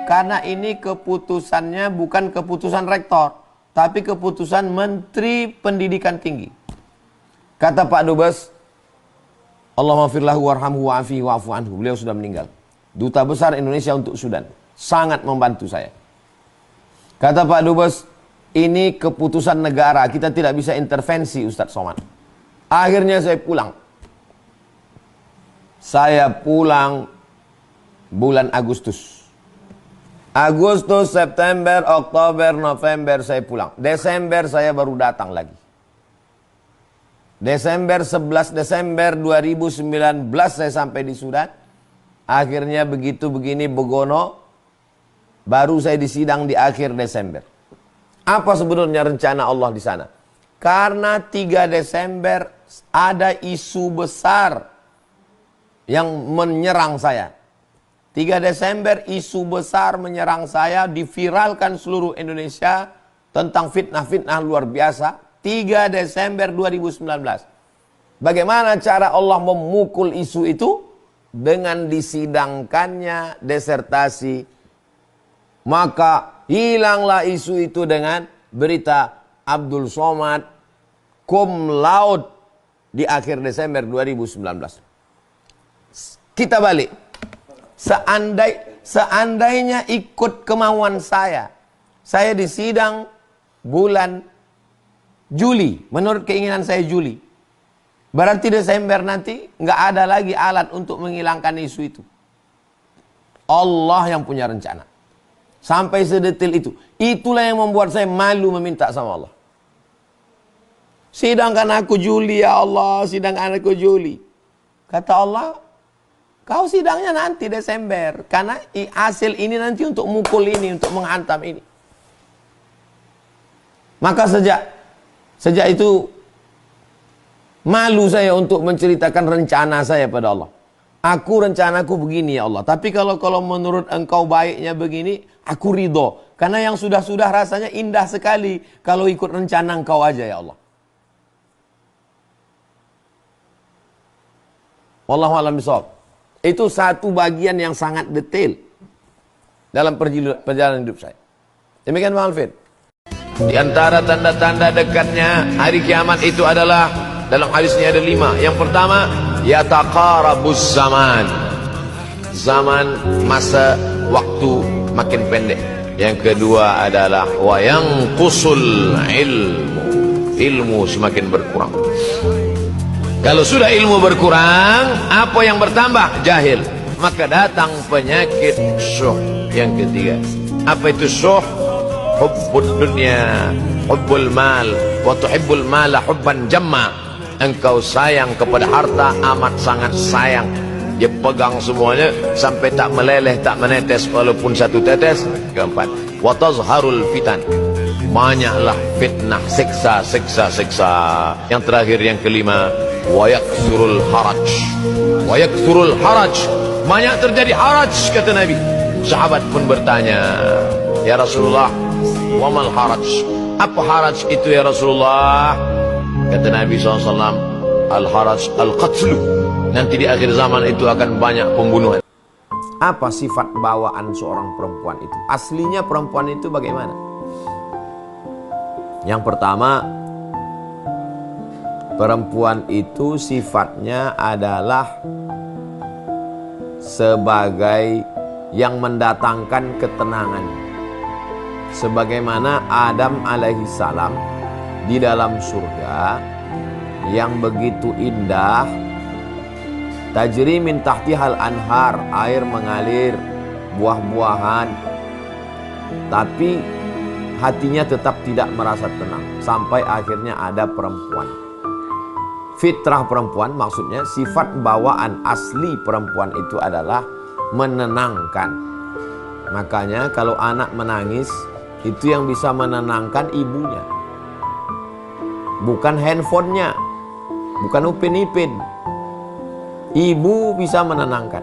Karena ini keputusannya bukan keputusan rektor. Tapi keputusan Menteri Pendidikan Tinggi. Kata Pak Dubes, Allahumma firlahu warhamhu wa'afihi wa'afu anhu. Beliau sudah meninggal. Duta Besar Indonesia untuk Sudan. Sangat membantu saya. Kata Pak Dubes, ini keputusan negara. Kita tidak bisa intervensi Ustadz Somad. Akhirnya saya pulang. Saya pulang bulan Agustus. Agustus, September, Oktober, November saya pulang. Desember saya baru datang lagi. Desember 11 Desember 2019 saya sampai di Sudan. Akhirnya begitu begini begono, baru saya disidang di akhir Desember. Apa sebenarnya rencana Allah di sana? Karena 3 Desember ada isu besar yang menyerang saya. 3 Desember isu besar menyerang saya, diviralkan seluruh Indonesia tentang fitnah-fitnah luar biasa. 3 Desember 2019. Bagaimana cara Allah memukul isu itu? Dengan disidangkannya disertasi. Maka hilanglah isu itu dengan berita Abdul Somad cum laude di akhir Desember 2019. Kita balik. Seandainya ikut kemauan saya disidang bulan Juli, menurut keinginan saya Juli. Berarti Desember nanti nggak ada lagi alat untuk menghilangkan isu itu. Allah yang punya rencana. Sampai sedetil itu. Itulah yang membuat saya malu meminta sama Allah. Sidangkan aku Juli ya Allah, sidangkan aku Juli. Kata Allah, kau sidangnya nanti Desember. Karena hasil ini nanti untuk mukul ini, untuk menghantam ini. Maka sejak itu malu saya untuk menceritakan rencana saya pada Allah. Rencanaku begini ya Allah. Tapi kalau menurut engkau baiknya begini, aku ridho. Karena yang sudah-sudah rasanya indah sekali kalau ikut rencana engkau aja ya Allah. Wallahu a'lam bishawab. Itu satu bagian yang sangat detail dalam perjalanan hidup saya. Demikian Bang Alvin. Di antara tanda-tanda dekatnya hari kiamat itu adalah, dalam hadisnya ada 5. Yang pertama, yataqarabuz zaman. Zaman, masa, waktu makin pendek. Yang kedua adalah wa yanqusul ilmu. Ilmu semakin berkurang. Kalau sudah ilmu berkurang, apa yang bertambah? Jahil. Maka datang penyakit syuh. Yang ketiga, apa itu syuh? Hubbud dunya, hubbul mal, wa tuhibbul mala hubban jamma. Engkau sayang kepada harta, amat sangat sayang. Dia pegang semuanya sampai tak meleleh, tak menetes walaupun satu tetes. Keempat, wa tazharul fitan. Banyaklah fitnah, siksa. Yang terakhir, yang kelima, wa yakthurul haraj. Wa yakthurul haraj. Banyak terjadi haraj, kata Nabi. Sahabat pun bertanya, ya Rasulullah, wa mal haraj? Apa haraj itu ya Rasulullah? Kata Nabi SAW, al-haraj al-qatlu. Nanti di akhir zaman itu akan banyak pembunuhan. Apa sifat bawaan seorang perempuan itu? Aslinya perempuan itu bagaimana? Yang pertama, perempuan itu sifatnya adalah sebagai yang mendatangkan ketenangan. sebagaimana Adam alaihi salam di dalam surga yang begitu indah, tajri min tahtihal anhar, air mengalir, buah-buahan, tapi hatinya tetap tidak merasa tenang sampai akhirnya ada perempuan. Fitrah perempuan maksudnya sifat bawaan asli perempuan itu adalah menenangkan. Makanya kalau anak menangis, itu yang bisa menenangkan ibunya, bukan handphonenya, bukan Upin Ipin. Ibu bisa menenangkan.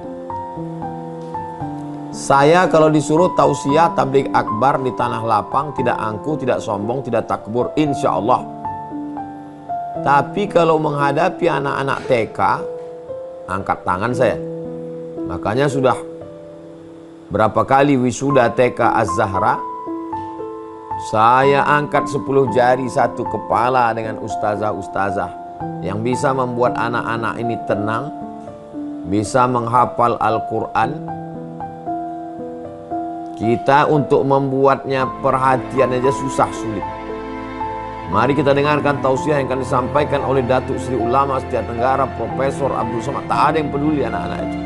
Saya kalau disuruh tausiah tabligh akbar di tanah lapang, tidak angkuh, tidak sombong, tidak takbur, insya Allah. Tapi kalau menghadapi anak-anak TK, angkat tangan saya. Makanya sudah berapa kali wisuda TK Az-Zahra, saya angkat 10 jari satu kepala dengan ustazah-ustazah yang bisa membuat anak-anak ini tenang, bisa menghafal Al-Quran. Kita untuk membuatnya perhatian aja susah sulit. Mari kita dengarkan tausiah yang akan disampaikan oleh Datuk Sri Ulama Asia Tenggara Profesor Abdul Somad. Tak ada yang peduli anak-anak itu.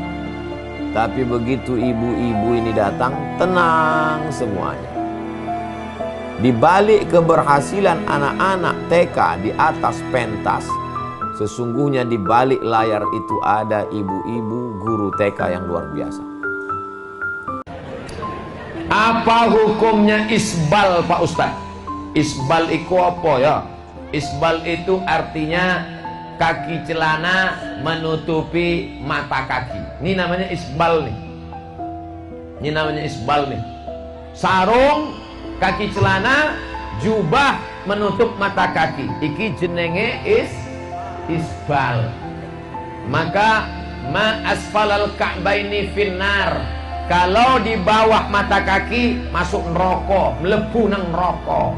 Tapi begitu ibu-ibu ini datang, tenang semuanya. Di balik keberhasilan anak-anak TK di atas pentas, sesungguhnya di balik layar itu ada ibu-ibu guru TK yang luar biasa. Apa hukumnya isbal, Pak Ustadz? Isbal itu apa ya? Isbal itu artinya kaki celana menutupi mata kaki. Ini namanya isbal nih. Ini namanya isbal nih. Sarung, kaki celana, jubah menutup mata kaki. Iki jenenge isbal. Maka ma asfalal ka'baini finnar. Kalau di bawah mata kaki masuk neraka, mlebu nang neraka.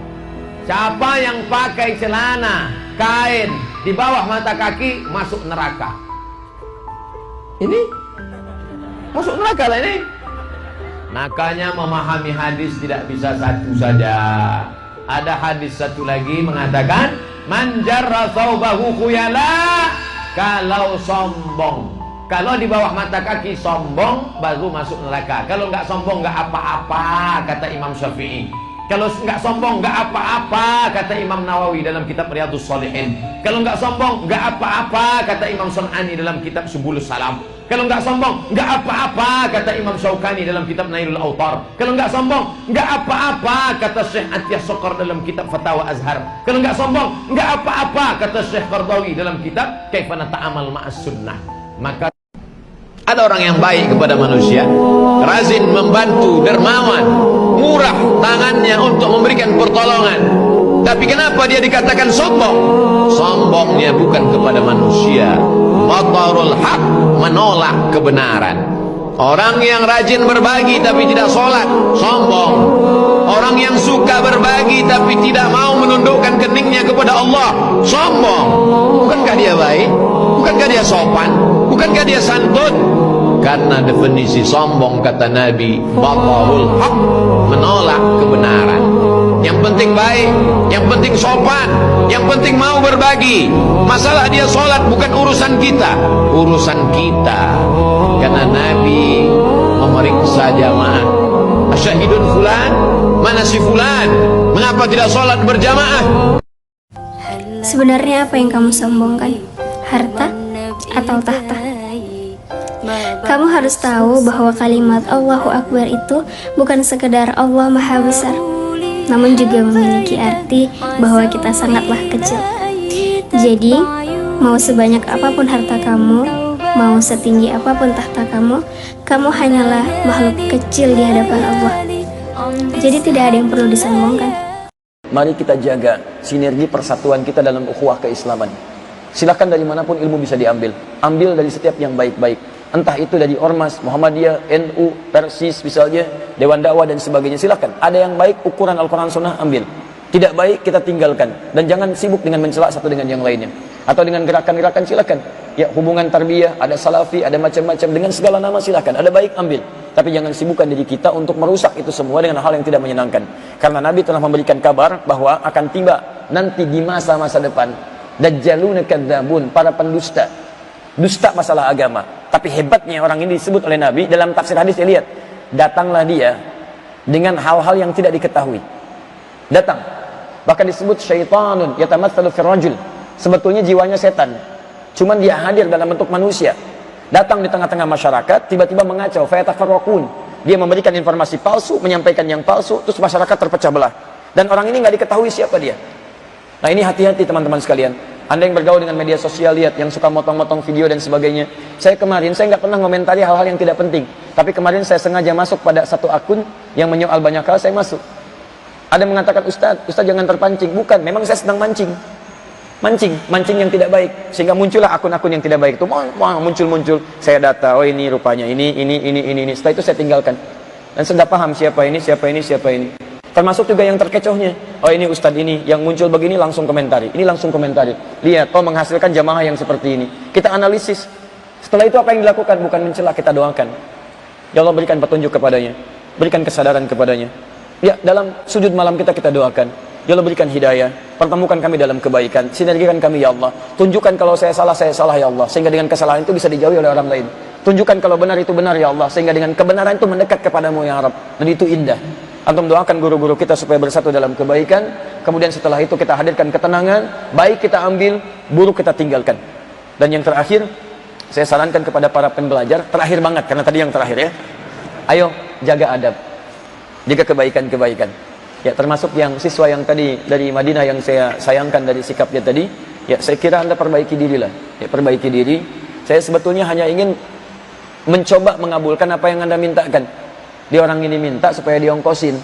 Siapa yang pakai celana kain di bawah mata kaki masuk neraka. Ini masuk neraka lah ini. Makanya memahami hadis tidak bisa satu saja. Ada hadis satu lagi mengatakan man jarra thawbahu khuyala, kalau sombong, kalau di bawah mata kaki sombong baru masuk neraka. Kalau nggak sombong nggak apa-apa, kata Imam Syafi'i. Kalau nggak sombong nggak apa-apa, kata Imam Nawawi dalam kitab Riyadhus Shalihin. Kalau nggak sombong nggak apa-apa, kata Imam Sun'ani dalam kitab Subulus Salam. Kalau nggak sombong nggak apa-apa, kata Imam Syaukani dalam kitab Nailul Autar. Kalau nggak sombong nggak apa-apa, kata Syekh Atiyah Sokor dalam kitab Fatawa Azhar. Kalau nggak sombong nggak apa-apa, kata Syekh Qardawi dalam kitab Kaifana Ta'amal Ma'as Sunnah. Maka ada orang yang baik kepada manusia, rajin membantu, dermawan, murah tangannya untuk memberikan pertolongan. Tapi kenapa dia dikatakan sombong? Sombongnya bukan kepada manusia. Matarul haq, menolak kebenaran. Orang yang rajin berbagi tapi tidak sholat, sombong. Orang yang suka berbagi tapi tidak mau menundukkan keningnya kepada Allah, sombong. Bukankah dia baik? Bukankah dia sopan? Bukankah dia santun? Karena definisi sombong, kata Nabi, batarul haq, menolak kebenaran. Yang penting baik, yang penting sopan, yang penting mau berbagi. Masalah dia sholat bukan urusan kita, urusan kita. Karena Nabi memeriksa jamaah. Asyahidun fulan, mana si fulan? Mengapa tidak sholat berjamaah? Sebenarnya apa yang kamu sombongkan? Harta atau tahta? Kamu harus tahu bahwa kalimat Allahu Akbar itu bukan sekedar Allah Maha Besar, namun juga memiliki arti bahwa kita sangatlah kecil. Jadi, mau sebanyak apapun harta kamu, mau setinggi apapun tahta kamu, kamu hanyalah makhluk kecil di hadapan Allah. Jadi tidak ada yang perlu disombongkan. Mari kita jaga sinergi persatuan kita dalam ukhuwah keislaman. Silakan dari manapun ilmu bisa diambil. Ambil dari setiap yang baik-baik. Entah itu dari Ormas, Muhammadiyah, NU, Persis misalnya, Dewan Dakwah dan sebagainya. Silakan. Ada yang baik ukuran Al-Quran Sunnah, ambil. Tidak baik kita tinggalkan. Dan jangan sibuk dengan mencela satu dengan yang lainnya. Atau dengan gerakan-gerakan, silakan. Ya, hubungan tarbiyah, ada salafi, ada macam-macam, dengan segala nama silahkan, ada baik ambil. Tapi jangan sibukkan diri kita untuk merusak itu semua dengan hal yang tidak menyenangkan. Karena Nabi telah memberikan kabar bahwa akan tiba nanti di masa-masa depan dajjaluna kadzabun, para pendusta, dusta masalah agama. Tapi hebatnya orang ini disebut oleh Nabi dalam tafsir hadis, lihat, datanglah dia dengan hal-hal yang tidak diketahui. Datang, bahkan disebut syaitanun yatamatsalu fir rajul, sebetulnya jiwanya setan, cuman dia hadir dalam bentuk manusia. Datang di tengah-tengah masyarakat, tiba-tiba mengacau, fayatafarraqun, dia memberikan informasi palsu, menyampaikan yang palsu, terus masyarakat terpecah belah. Dan orang ini nggak diketahui siapa dia. Nah, ini hati-hati teman-teman sekalian. Anda yang bergaul dengan media sosial, lihat, yang suka motong-motong video dan sebagainya. Saya nggak pernah komentari hal-hal yang tidak penting. Tapi kemarin saya sengaja masuk pada satu akun yang menyoal banyak hal, saya masuk. Ada mengatakan, Ustadz jangan terpancing. Bukan, memang saya sedang mancing yang tidak baik, sehingga muncullah akun-akun yang tidak baik itu muncul. Saya data, oh ini rupanya ini. Setelah itu saya tinggalkan, dan sudah paham siapa ini. Termasuk juga yang terkecohnya, oh ini ustadz ini yang muncul begini, langsung komentari, lihat, oh menghasilkan jamaah yang seperti ini. Kita analisis, setelah itu apa yang dilakukan? Bukan mencela, kita doakan, ya Allah berikan petunjuk kepadanya, berikan kesadaran kepadanya. Ya, dalam sujud malam kita doakan, ya Allah berikan hidayah, pertemukan kami dalam kebaikan, sinergikan kami ya Allah, tunjukkan kalau saya salah ya Allah, sehingga dengan kesalahan itu bisa dijauhi oleh orang lain. Tunjukkan kalau benar itu benar ya Allah, sehingga dengan kebenaran itu mendekat kepadamu ya Rabb. Dan itu indah. Antum doakan guru-guru kita supaya bersatu dalam kebaikan. Kemudian setelah itu kita hadirkan ketenangan, baik kita ambil, buruk kita tinggalkan. Dan yang terakhir, saya sarankan kepada para pembelajar, terakhir banget karena tadi yang terakhir ya, ayo jaga adab, jaga kebaikan-kebaikan. Ya, termasuk yang siswa yang tadi dari Madinah yang saya sayangkan dari sikapnya tadi, ya saya kira Anda perbaiki dirilah. Ya, perbaiki diri. Saya sebetulnya hanya ingin mencoba mengabulkan apa yang Anda mintakan. Dia orang ini minta supaya diongkosin.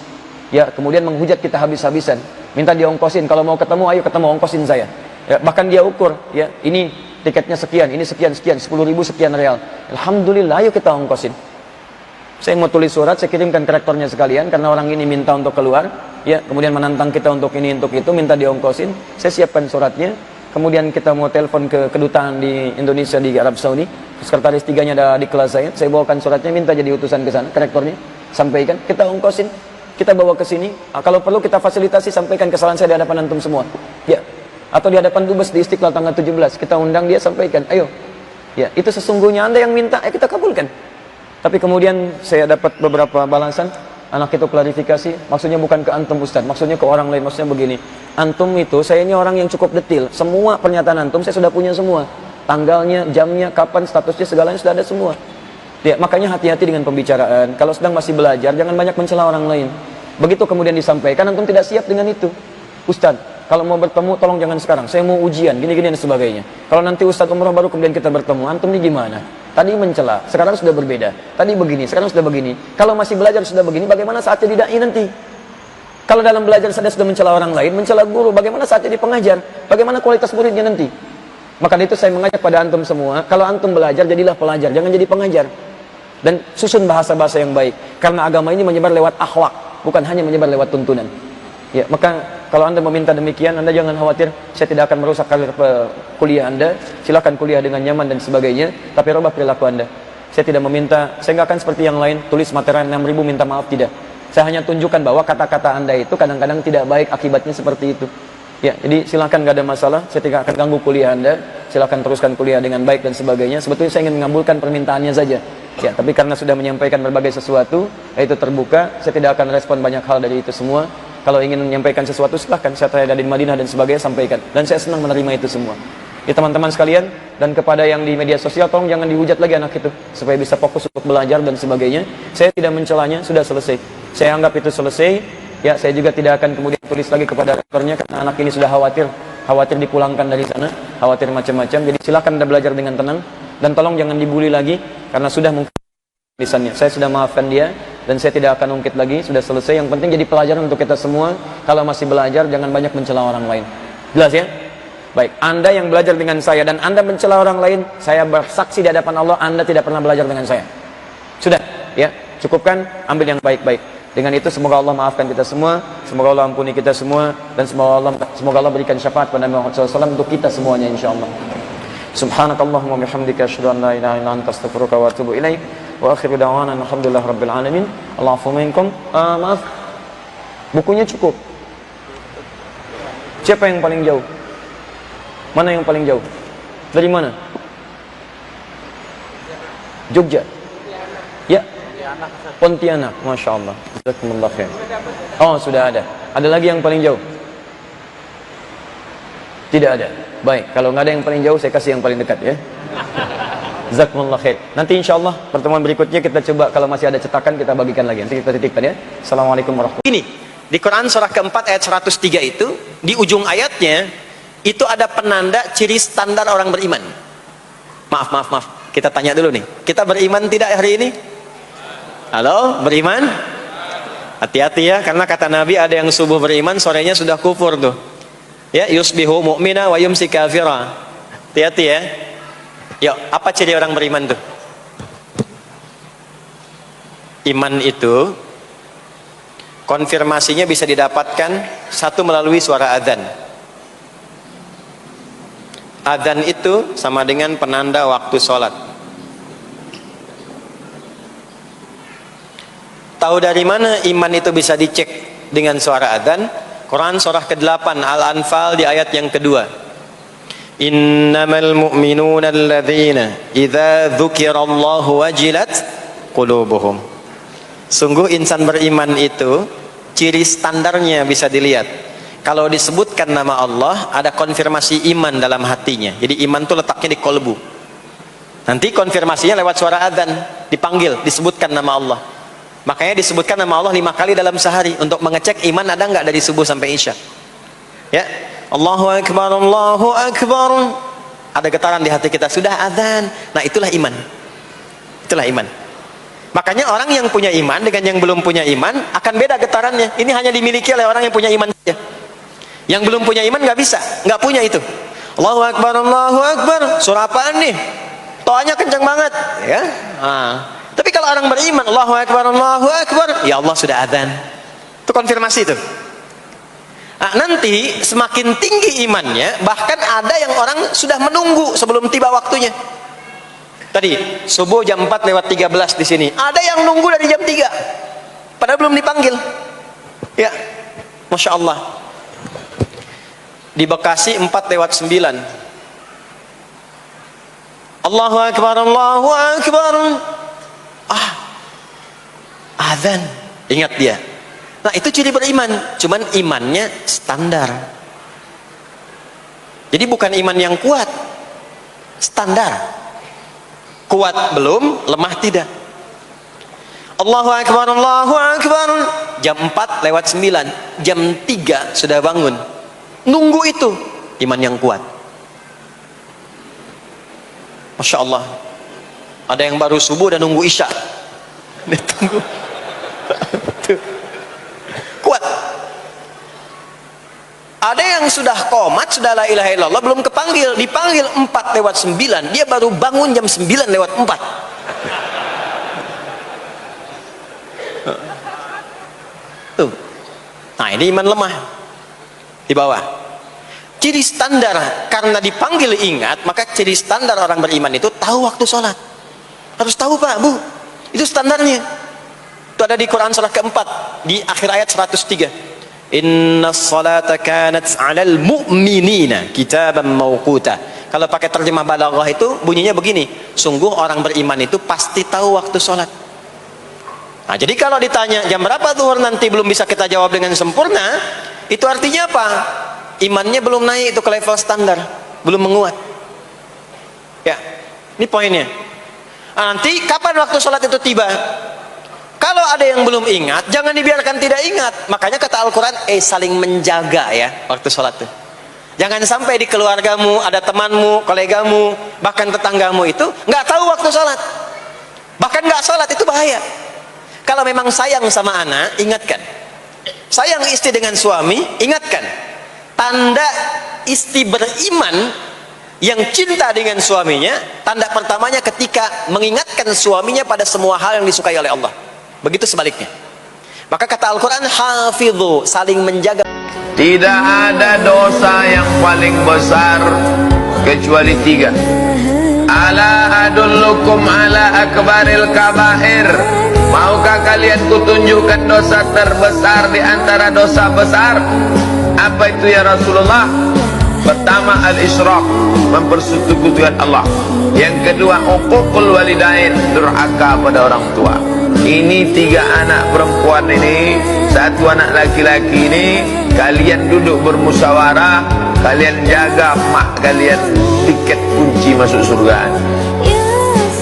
Ya, kemudian menghujat kita habis-habisan. Minta diongkosin, kalau mau ketemu ayo ketemu, ongkosin saya. Ya, bahkan dia ukur, ya, ini tiketnya sekian, ini sekian, 10.000 sekian real. Alhamdulillah, ayo kita ongkosin. Saya mau tulis surat, saya kirimkan ke rektornya sekalian, karena orang ini minta untuk keluar, ya, kemudian menantang kita untuk ini, untuk itu, minta diongkosin. Saya siapkan suratnya, kemudian kita mau telepon ke kedutaan di Indonesia di Arab Saudi, sekretaris 3-nya ada di kelas saya bawakan suratnya, minta jadi utusan ke sana, ke rektornya, sampaikan, kita ongkosin, kita bawa ke sini, kalau perlu kita fasilitasi, sampaikan kesalahan saya di hadapan antum semua, ya, atau di hadapan dubes di Istiqlal tanggal 17, kita undang dia, sampaikan, ayo, ya, itu sesungguhnya Anda yang minta, kita kabulkan. Tapi kemudian saya dapat beberapa balasan, anak itu klarifikasi, maksudnya bukan ke antum Ustaz, maksudnya ke orang lain, maksudnya begini, antum itu, saya ini orang yang cukup detil, semua pernyataan antum saya sudah punya semua, tanggalnya, jamnya, kapan, statusnya, segalanya sudah ada semua. Ya, makanya hati-hati dengan pembicaraan, kalau sedang masih belajar, jangan banyak mencela orang lain. Begitu kemudian disampaikan, antum tidak siap dengan itu. Ustaz, kalau mau bertemu, tolong jangan sekarang, saya mau ujian, gini-gini dan sebagainya. Kalau nanti Ustaz umroh baru kemudian kita bertemu, antum ini gimana? Tadi mencela, sekarang sudah berbeda. Tadi begini, sekarang sudah begini. Kalau masih belajar sudah begini, bagaimana saat jadi dai nanti? Kalau dalam belajar saja sudah mencela orang lain, mencela guru, bagaimana saat jadi pengajar? Bagaimana kualitas muridnya nanti? Maka itu saya mengajak pada antum semua, kalau antum belajar, jadilah pelajar, jangan jadi pengajar. Dan susun bahasa-bahasa yang baik. Karena agama ini menyebar lewat akhlak, bukan hanya menyebar lewat tuntunan. Ya, maka kalau Anda meminta demikian, Anda jangan khawatir, saya tidak akan merusak karir kuliah Anda. Silakan kuliah dengan nyaman dan sebagainya, tapi rubah perilaku Anda. Saya tidak meminta, saya nggak akan seperti yang lain, tulis materai 6.000 minta maaf, tidak. Saya hanya tunjukkan bahwa kata-kata Anda itu kadang-kadang tidak baik, akibatnya seperti itu. Ya, jadi silakan, nggak ada masalah, saya tidak akan ganggu kuliah Anda. Silakan teruskan kuliah dengan baik dan sebagainya. Sebetulnya saya ingin mengabulkan permintaannya saja. Ya, tapi karena sudah menyampaikan berbagai sesuatu, yaitu terbuka, saya tidak akan respon banyak hal dari itu semua. Kalau ingin menyampaikan sesuatu, silahkan, saya dari Madinah dan sebagainya, sampaikan. Dan saya senang menerima itu semua. Ya teman-teman sekalian, dan kepada yang di media sosial, tolong jangan dihujat lagi anak itu, supaya bisa fokus untuk belajar dan sebagainya. Saya tidak mencelanya, sudah selesai. Saya anggap itu selesai. Ya, saya juga tidak akan kemudian tulis lagi kepada rektornya, karena anak ini sudah khawatir dipulangkan dari sana, khawatir macam-macam. Jadi silahkan Anda belajar dengan tenang, dan tolong jangan dibully lagi, karena sudah mungkin lisannya. Saya sudah maafkan dia, dan saya tidak akan ungkit lagi, sudah selesai. Yang penting jadi pelajaran untuk kita semua. Kalau masih belajar, jangan banyak mencela orang lain. Jelas ya? Baik, Anda yang belajar dengan saya dan Anda mencela orang lain, saya bersaksi di hadapan Allah, Anda tidak pernah belajar dengan saya. Sudah, ya, cukupkan, ambil yang baik-baik. Dengan itu semoga Allah maafkan kita semua, semoga Allah ampuni kita semua, dan semoga Allah berikan syafaat pada Muhammad SAW untuk kita semuanya, insya Allah. Subhanakallahumma bihamdika asyhadu an la ilaha illa anta astaghfiruka wa atubu ilaik. Wa akhiru da'wana alhamdulillahi rabbil alamin. Allahu minkum. Maaf. Bukunya cukup. Siapa yang paling jauh? Mana yang paling jauh? Dari mana? Jogja. Ya. Pontianak. Masya Allah. Jazakumullah khair. Oh, sudah ada. Ada lagi yang paling jauh? Tidak ada. Baik, kalau nggak ada yang paling jauh, saya kasih yang paling dekat ya. Jazakumullah khair. Nanti insya Allah pertemuan berikutnya kita coba, kalau masih ada cetakan kita bagikan lagi. Nanti kita titipkan ya. Assalamualaikum warahmatullahi wabarakatuh. Ini di Quran surah keempat ayat 103 itu, di ujung ayatnya itu ada penanda ciri standar orang beriman. Maaf. Kita tanya dulu nih. Kita beriman tidak hari ini? Halo, beriman? Hati-hati ya, karena kata Nabi ada yang subuh beriman, sorenya sudah kufur tuh. Ya, yusbihu mu'mina wa yumsi kafira. Hati-hati ya. Yuk, apa ciri orang beriman tuh? Iman itu konfirmasinya bisa didapatkan satu melalui suara adzan. Adzan itu sama dengan penanda waktu sholat. Tahu dari mana iman itu bisa dicek dengan suara adzan? Quran surah ke-8 Al-Anfal di ayat yang kedua. Innamal mu'minuna alladzina idza dzukirallahu wajilat qulubuhum. Sungguh insan beriman itu ciri standarnya bisa dilihat. Kalau disebutkan nama Allah, ada konfirmasi iman dalam hatinya. Jadi iman itu letaknya di kolbu. Nanti konfirmasinya lewat suara adzan, dipanggil, disebutkan nama Allah. Makanya disebutkan nama Allah 5 kali dalam sehari untuk mengecek iman ada nggak dari subuh sampai isya. Ya, Allahu Akbar, Allahu Akbar. Ada getaran di hati kita, sudah adzan. Nah, itulah iman. Itulah iman. Makanya orang yang punya iman dengan yang belum punya iman akan beda getarannya. Ini hanya dimiliki oleh orang yang punya iman saja. Yang belum punya iman nggak bisa, nggak punya itu. Allahu Akbar, Allahu Akbar. Surah apaan nih? Toanya kencang banget, ya. Tapi kalau orang beriman, Allahu Akbar, Allahu Akbar, ya Allah sudah adzan. Itu konfirmasi itu. Nah, nanti semakin tinggi imannya, bahkan ada yang orang sudah menunggu sebelum tiba waktunya. Tadi subuh jam 4:13 di sini. Ada yang nunggu dari jam 3. Padahal belum dipanggil. Ya. Masya Allah. Di Bekasi 4:09. Allahu Akbar, Allahu Akbar. Azan, ingat dia. Nah, itu ciri beriman. Cuman imannya standar. Jadi bukan iman yang kuat, standar. Kuat belum, lemah tidak. Allahu Akbar, Allahu Akbar. Jam 4:09, jam 3 sudah bangun. Nunggu itu iman yang kuat. Masya Allah. Ada yang baru subuh dan nunggu isya. Ditunggu. Kuat. Ada yang sudah qomat, sudah la ilaha illallah, belum kepanggil, dipanggil 4:09, dia baru bangun jam 9:04. Tuh. Nah, ini iman lemah. Di bawah. Ciri standar karena dipanggil ingat, maka ciri standar orang beriman itu tahu waktu sholat. Harus tahu Pak, Bu. Itu standarnya. Itu ada di Quran surah keempat di akhir ayat 103. Inna salata kanat 'alal mu'minina kitaban mawquta. Kalau pakai terjemah balaghah itu bunyinya begini, sungguh orang beriman itu pasti tahu waktu sholat. Nah, jadi kalau ditanya jam berapa zuhur nanti belum bisa kita jawab dengan sempurna, itu artinya apa? Imannya belum naik itu ke level standar, belum menguat. Ya, ini poinnya. Nah, nanti kapan waktu sholat itu tiba? Kalau ada yang belum ingat, jangan dibiarkan tidak ingat. Makanya kata Al-Quran, saling menjaga ya waktu sholat itu. Jangan sampai di keluargamu, ada temanmu, kolegamu, bahkan tetanggamu itu nggak tahu waktu sholat. Bahkan nggak sholat, itu bahaya. Kalau memang sayang sama anak, ingatkan. Sayang istri dengan suami, ingatkan. Tanda istri beriman yang cinta dengan suaminya, tanda pertamanya ketika mengingatkan suaminya pada semua hal yang disukai oleh Allah. Begitu sebaliknya. Maka kata Al-Quran, hafidhu, saling menjaga. Tidak ada dosa yang paling besar kecuali 3. Ala adullukum ala akbaril kabair. Maukah kalian kutunjukkan dosa terbesar di antara dosa besar? Apa itu ya Rasulullah? Pertama al-isyraq, mempersekutukan Allah. Yang kedua uququl walidain, durhaka pada orang tua. Ini 3 anak perempuan ini, 1 anak laki-laki ini, kalian duduk bermusyawarah, kalian jaga mak kalian, tiket kunci masuk surga.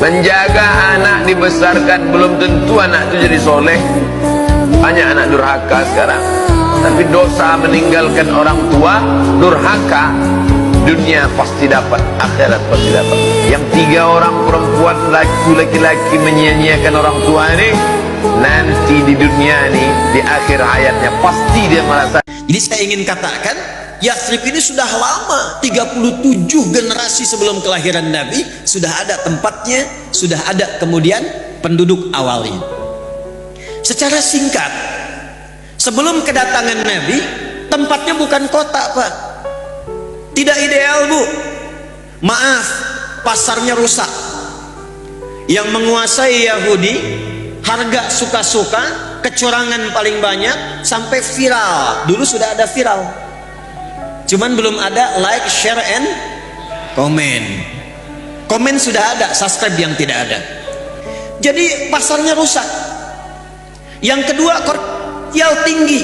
Menjaga anak dibesarkan, belum tentu anak itu jadi soleh. Banyak anak durhaka sekarang. Tapi dosa meninggalkan orang tua, durhaka, dunia pasti dapat, akhirat pasti dapat. Yang 3 orang perempuan, laki-laki menyia-nyiakan orang tua ini, nanti di dunia ini, di akhir hayatnya pasti dia merasa. Jadi saya ingin katakan, Yathrib ini sudah lama, 37 generasi sebelum kelahiran Nabi, sudah ada tempatnya, sudah ada kemudian penduduk awalnya. Secara singkat, sebelum kedatangan Nabi, tempatnya bukan kota, Pak. Tidak ideal, Bu. Maaf, pasarnya rusak. Yang menguasai Yahudi, harga suka-suka, kecurangan paling banyak, sampai viral. Dulu sudah ada viral. Cuman belum ada like, share, and komen. Komen sudah ada, subscribe yang tidak ada. Jadi pasarnya rusak. Yang kedua, komersial tinggi.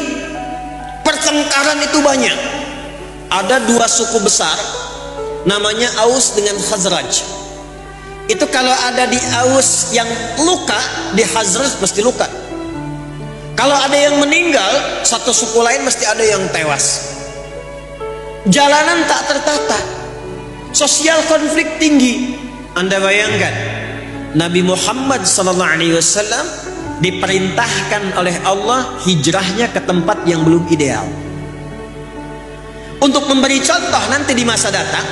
Pertengkaran itu banyak. Ada 2 suku besar, namanya Aus dengan Khazraj. Itu kalau ada di Aus yang luka, di Khazraj mesti luka. Kalau ada yang meninggal, satu suku lain mesti ada yang tewas. Jalanan tak tertata, sosial konflik tinggi. Anda bayangkan, Nabi Muhammad SAW diperintahkan oleh Allah hijrahnya ke tempat yang belum ideal, untuk memberi contoh nanti di masa datang.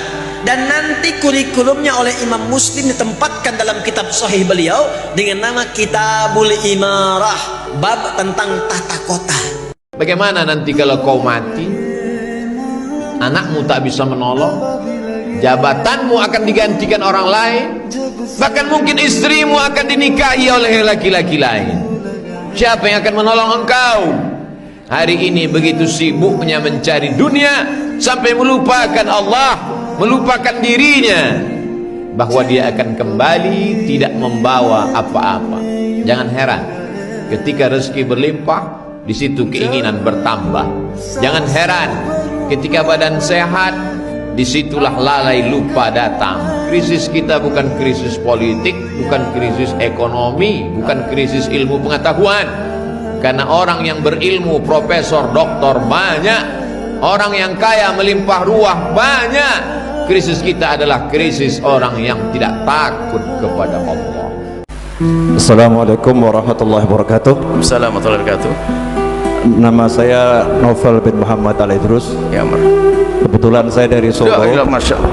Dan nanti kurikulumnya oleh Imam Muslim ditempatkan dalam kitab sahih beliau dengan nama Kitabul Imarah, bab tentang tata kota. Bagaimana nanti kalau kau mati, anakmu tak bisa menolong, jabatanmu akan digantikan orang lain, bahkan mungkin istrimu akan dinikahi oleh laki-laki lain. Siapa yang akan menolong engkau? Hari ini begitu sibuknya mencari dunia sampai melupakan Allah, melupakan dirinya, bahwa dia akan kembali tidak membawa apa-apa. Jangan heran ketika rezeki berlimpah, di situ keinginan bertambah. Jangan heran ketika badan sehat, disitulah lalai lupa datang. Krisis kita bukan krisis politik, bukan krisis ekonomi, bukan krisis ilmu pengetahuan. Karena orang yang berilmu, profesor, doktor banyak, orang yang kaya melimpah ruah banyak. Krisis kita adalah krisis orang yang tidak takut kepada Allah. Assalamualaikum warahmatullahi wabarakatuh. Assalamualaikum warahmatullahi wabarakatuh. Nama saya Novel bin Muhammad Al-Idrus. Ya, kebetulan saya dari Solo. Ya, Masya Allah.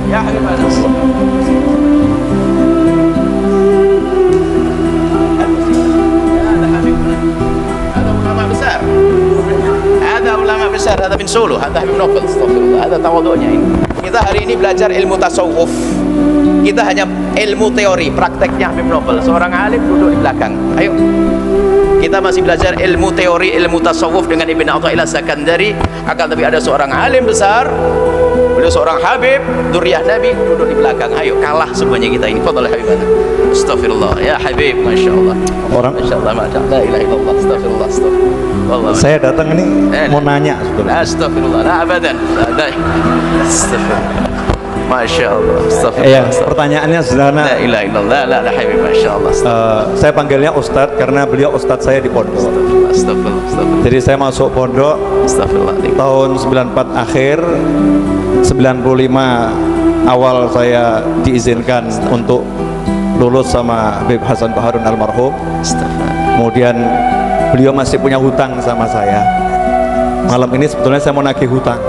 Ya, ada ulama besar, ada bin Solo, ada Habib Novel, ada tawadhu'nya ini. Kita hari ini belajar ilmu tasawuf. Kita hanya ilmu teori, prakteknya Habib Novel. Seorang alim duduk di belakang. Ayo. Kita masih belajar ilmu teori, ilmu tasawuf dengan Ibn Athaillah Sakandari. Akan tapi ada seorang alim besar, beliau seorang Habib, dzurriyyah Nabi, duduk di belakang. Ayo, kalah semuanya kita ini. Fadhal Habibana. Astagfirullah. Ya Habib, Masya Allah. Orang Masya Allah, Masya Allah. La ilaha illallah. Astagfirullah. Astagfirullah. Saya datang ini mau nanya sebetulnya. Astagfirullah. La abadan. Astagfirullah. Masya Allah. Ya, pertanyaannya sederhana. La ilaha illallah. La Habib, Masya Allah. Saya panggilnya Ustadz karena beliau Ustadz saya di pondok. Astagfirullah. Jadi saya masuk pondok tahun 94 akhir, 95 awal saya diizinkan untuk lulus sama Habib Hasan Baharun almarhum. Kemudian beliau masih punya hutang sama saya. Malam ini sebetulnya saya mau nagih hutang.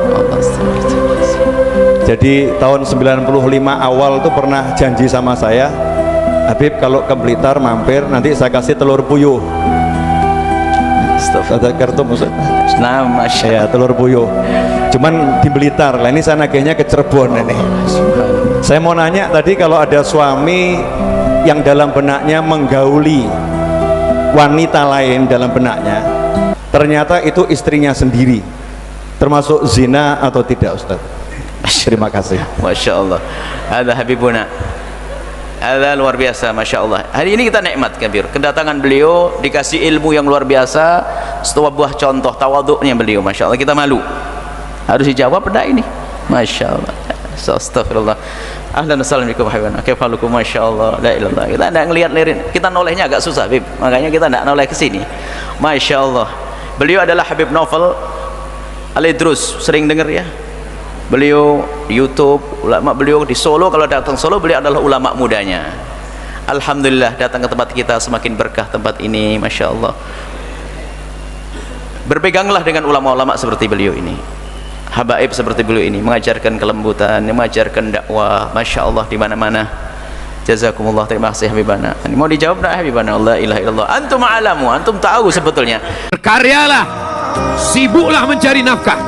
Jadi tahun 95 awal itu pernah janji sama saya, Habib kalau ke Blitar mampir nanti saya kasih telur puyuh. Ada kartu maksud? Nah, Masya. Ya, telur puyuh. cuman di Blitar. Lah ini saya nagihnya ke Cirebon ini. Saya mau nanya tadi, kalau ada suami yang dalam benaknya menggauli wanita lain dalam benaknya, ternyata itu istrinya sendiri, termasuk zina atau tidak, Ustaz? Terima kasih. Masya Allah. Ada Habibuna. Ada luar biasa, Masya Allah. Hari ini kita nikmat kabir. Kedatangan beliau dikasih ilmu yang luar biasa. Sebuah buah contoh tawaduknya beliau, Masya Allah. Kita malu. Harus dijawab pada ini. Masya Allah. Astagfirullah. Ahlan assalamualaikum habibana. Kaifalukum? Masya Allah. La ilallah. Kita tidak ngelihat lirin. Kita nolehnya agak susah, Habib. Makanya kita tidak noleh ke sini. Masya Allah. Beliau adalah Habib Novel Al-Idrus. Sering dengar ya? Beliau di YouTube, ulama beliau di Solo. Kalau datang Solo, beliau adalah ulama mudanya. Alhamdulillah, datang ke tempat kita semakin berkah tempat ini, Masya Allah. Berpeganglah dengan ulama-ulama seperti beliau ini, habaib seperti beliau ini, mengajarkan kelembutan, mengajarkan dakwah, Masya Allah, di mana-mana. Jazakumullah, terima kasih Habibana. Ini mau dijawab tak Habibana? La ilaha illallah. Antum alamu, antum tahu sebetulnya. Berkaryalah, sibuklah mencari nafkah,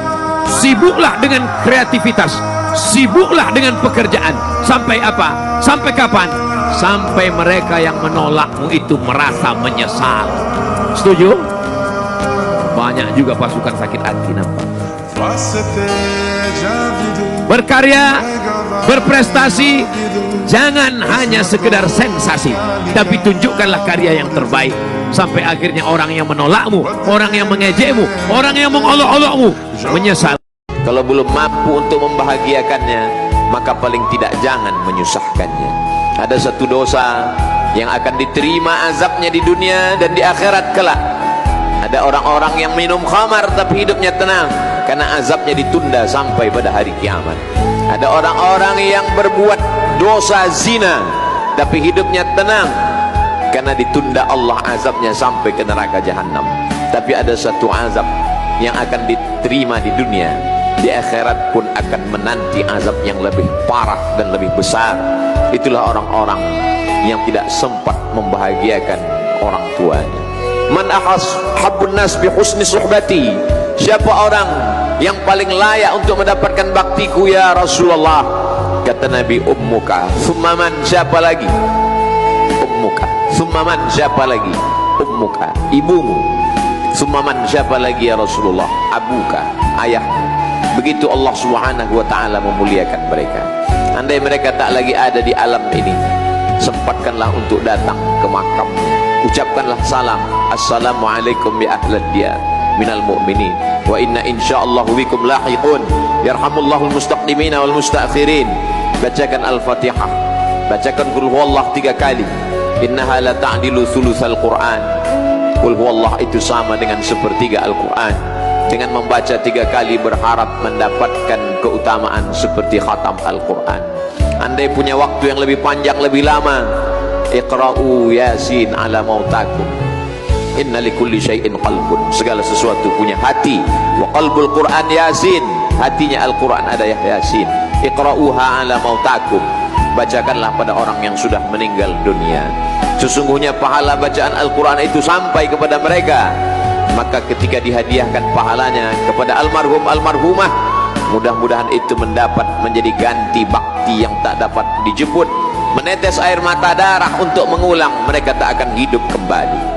sibuklah dengan kreativitas, sibuklah dengan pekerjaan. Sampai apa? Sampai kapan? Sampai mereka yang menolakmu itu merasa menyesal. Setuju? Banyak juga pasukan sakit hati nampak. Berkarya, berprestasi, jangan hanya sekedar sensasi, tapi tunjukkanlah karya yang terbaik. Sampai akhirnya orang yang menolakmu, orang yang mengejekmu, orang yang mengolok-olokmu menyesal. Kalau belum mampu untuk membahagiakannya, maka paling tidak jangan menyusahkannya. Ada satu dosa yang akan diterima azabnya di dunia dan di akhirat kelak. Ada orang-orang yang minum khamar tapi hidupnya tenang, karena azabnya ditunda sampai pada hari kiamat. Ada orang-orang yang berbuat dosa zina tapi hidupnya tenang, karena ditunda Allah azabnya sampai ke neraka jahanam. Tapi ada satu azab yang akan diterima di dunia, di akhirat pun akan menanti azab yang lebih parah dan lebih besar. Itulah orang-orang yang tidak sempat membahagiakan orang tuanya. Man ahabun nas bi husni suhbati. Siapa orang yang paling layak untuk mendapatkan baktiku ya Rasulullah? Kata Nabi, ummuka. Thumma man? Siapa lagi? Ummuka. Thumma man? Siapa lagi? Ummuka, ibumu. Thumma man? Siapa lagi ya Rasulullah? Abuka, ayahmu. Begitu Allah Subhanahu wa ta'ala memuliakan mereka. Andai mereka tak lagi ada di alam ini, sempatkanlah untuk datang ke makamnya. Ucapkanlah salam, assalamualaikum ya ahlad diyar minal mu'minin wa inna insyaallah bikum lahiqun yarhamullahul mustaqdimina wal mustakhirin. Bacakan Al-Fatihah, bacakan qul huwallah 3 kali. Innaha la ta'dilu thulutsal Qur'an. Qul huwallah itu sama dengan sepertiga Al-Qur'an. Dengan membaca 3 kali berharap mendapatkan keutamaan seperti khatam Al-Qur'an. Andai punya waktu yang lebih panjang, lebih lama, iqra'u yasin ala mautakum. Inna likulli syai'in qalbun. Segala sesuatu punya hati. Wa qalbul Qur'an yasin. Hatinya Al-Quran ada yasin. Iqra'uha ala mautakum. Bacakanlah pada orang yang sudah meninggal dunia. Sesungguhnya pahala bacaan Al-Quran itu sampai kepada mereka. Maka ketika dihadiahkan pahalanya kepada almarhum almarhumah, mudah-mudahan itu mendapat menjadi ganti bakti yang tak dapat dijemput. Menetes air mata darah untuk mengulang, mereka tak akan hidup kembali.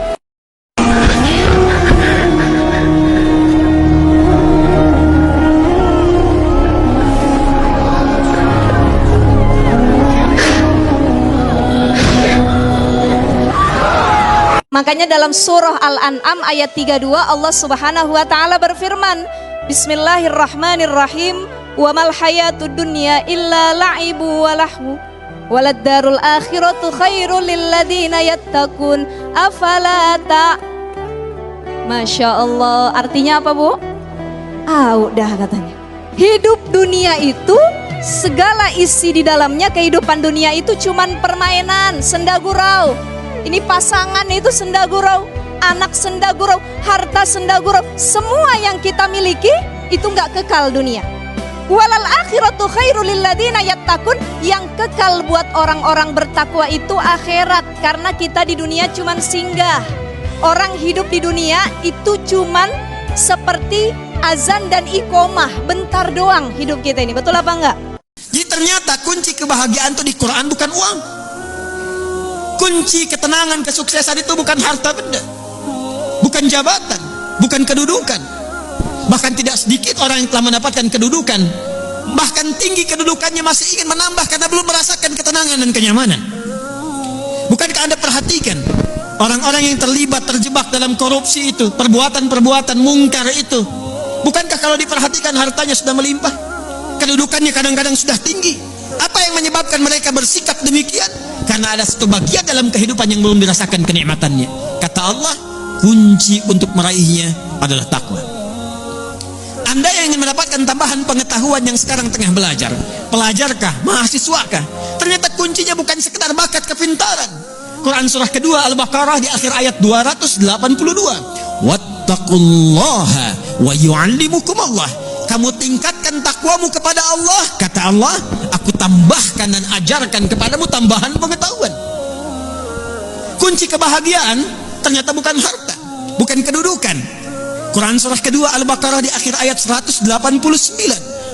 Makanya dalam surah Al-An'am ayat 32 Allah Subhanahu wa taala berfirman, Bismillahirrahmanirrahim, wa mal hayatud dunya illa la'ibu wa lahu walad darul akhiratu khairul lil ladina yattaqun afala ta. Masya Allah, artinya apa Bu? Udah katanya. Hidup dunia itu segala isi di dalamnya, kehidupan dunia itu cuman permainan, senda gurau. Ini pasangan itu senda gurau, anak senda gurau, harta senda gurau. Semua yang kita miliki itu nggak kekal dunia. Walal akhiratu khairul lil ladina yattaqun. Yang kekal buat orang-orang bertakwa itu akhirat. Karena kita di dunia cuman singgah. Orang hidup di dunia itu cuman seperti azan dan iqomah, bentar doang hidup kita ini, betul apa enggak? Jadi ternyata kunci kebahagiaan itu di Quran bukan uang. Kunci ketenangan, kesuksesan itu bukan harta benda, bukan jabatan, bukan kedudukan. Bahkan tidak sedikit orang yang telah mendapatkan kedudukan, bahkan tinggi kedudukannya, masih ingin menambah karena belum merasakan ketenangan dan kenyamanan. Bukankah Anda perhatikan orang-orang yang terjebak dalam korupsi itu, perbuatan-perbuatan mungkar itu, bukankah kalau diperhatikan hartanya sudah melimpah, kedudukannya kadang-kadang sudah tinggi? Apa yang menyebabkan mereka bersikap demikian? Karena ada satu bagian dalam kehidupan yang belum dirasakan kenikmatannya. Kata Allah, kunci untuk meraihnya adalah takwa. Anda yang ingin mendapatkan tambahan pengetahuan yang sekarang tengah belajar, pelajarkah, mahasiswakah, ternyata kuncinya bukan sekedar bakat kepintaran. Quran surah kedua Al-Baqarah di akhir ayat 282, wattaqullaha wa yu'allimukumullah. Kamu tingkatkan takwamu kepada Allah, kata Allah, aku tambahkan dan ajarkan kepadamu tambahan pengetahuan. Kunci kebahagiaan ternyata bukan harta, bukan kedudukan. Quran surah kedua Al-Baqarah di akhir ayat 189,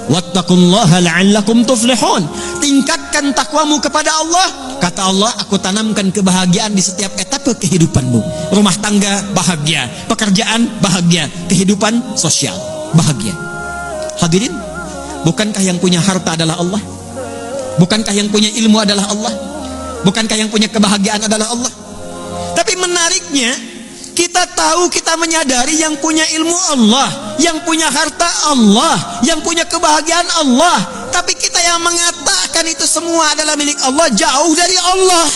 wattaqullaha la'allakum tuflihun. Tingkatkan takwamu kepada Allah, kata Allah, aku tanamkan kebahagiaan di setiap etape kehidupanmu. Rumah tangga bahagia, pekerjaan bahagia, kehidupan sosial bahagia. Hadirin, bukankah yang punya harta adalah Allah? Bukankah yang punya ilmu adalah Allah? Bukankah yang punya kebahagiaan adalah Allah? Tapi menariknya, kita tahu, kita menyadari yang punya ilmu Allah, yang punya harta Allah, yang punya kebahagiaan Allah. Tapi kita yang mengatakan itu semua adalah milik Allah, jauh dari Allah.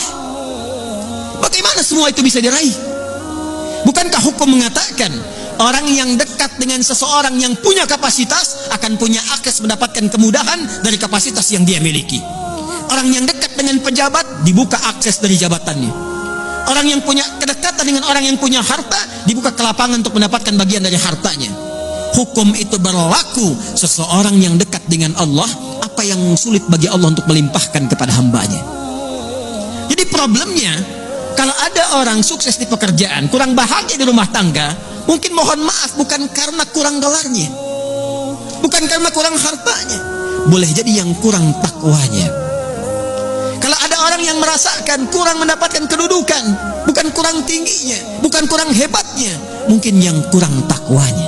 Bagaimana semua itu bisa diraih? Bukankah hukum mengatakan orang yang dekat dengan seseorang yang punya kapasitas akan punya akses mendapatkan kemudahan dari kapasitas yang dia miliki? Orang yang dekat dengan pejabat dibuka akses dari jabatannya. Orang yang punya kedekatan dengan orang yang punya harta dibuka kelapangan untuk mendapatkan bagian dari hartanya. Hukum itu berlaku. Seseorang yang dekat dengan Allah, apa yang sulit bagi Allah untuk melimpahkan kepada hambanya. Jadi problemnya, kalau ada orang sukses di pekerjaan, kurang bahagia di rumah tangga, mungkin mohon maaf bukan karena kurang gelarnya, bukan karena kurang hartanya, boleh jadi yang kurang takwanya. Kalau ada orang yang merasakan kurang mendapatkan kedudukan, bukan kurang tingginya, bukan kurang hebatnya, mungkin yang kurang takwanya.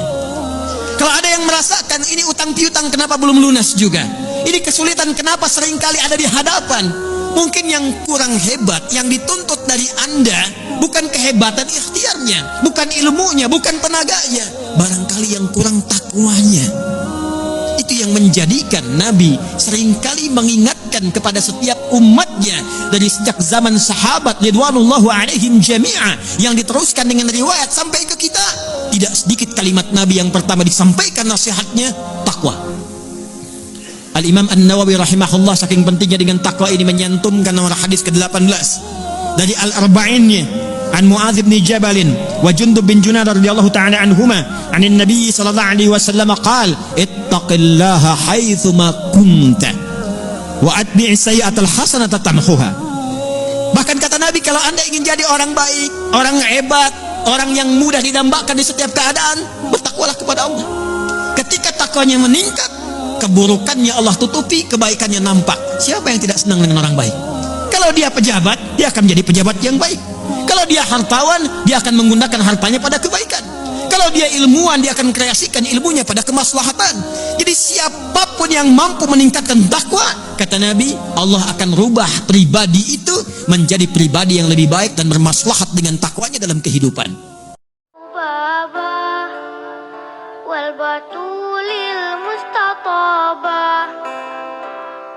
Kalau ada yang merasakan ini utang piutang kenapa belum lunas juga, ini kesulitan kenapa seringkali ada di hadapan, mungkin yang kurang hebat, yang dituntut dari Anda bukan kehebatan ikhtiarnya, bukan ilmunya, bukan tenaganya, barangkali yang kurang takwanya. Itu yang menjadikan Nabi seringkali mengingatkan kepada setiap umatnya dari sejak zaman sahabat ridwanullahu alaihim jami'ah, yang diteruskan dengan riwayat sampai ke kita. Tidak sedikit kalimat Nabi yang pertama disampaikan nasihatnya, takwa. Al-Imam An-Nawawi rahimahullah saking pentingnya dengan takwa ini menyantumkan nomor hadis ke-18 dari Al-Arba'innya an Mu'adz bin Jabal wa Jundub bin Junadah radhiyallahu ta'ala anhuma anin Nabi sallallahu alaihi wasallam qala ittaqillaha haitsu ma kunta wa atbi' sayyi'atal hasanata tamhuha. Bahkan kata Nabi, kalau Anda ingin jadi orang baik, orang hebat, orang yang mudah didambakan di setiap keadaan, bertakwalah kepada Allah. Ketika takwanya meningkat, keburukannya Allah tutupi, kebaikannya nampak. Siapa yang tidak senang dengan orang baik? Kalau dia pejabat, dia akan menjadi pejabat yang baik. Kalau dia hartawan, dia akan menggunakan hartanya pada kebaikan. Kalau dia ilmuwan, dia akan kreasikan ilmunya pada kemaslahatan. Jadi siapapun yang mampu meningkatkan takwa, kata Nabi, Allah akan rubah pribadi itu menjadi pribadi yang lebih baik dan bermaslahat dengan takwanya dalam kehidupan. wal batulil mustatabah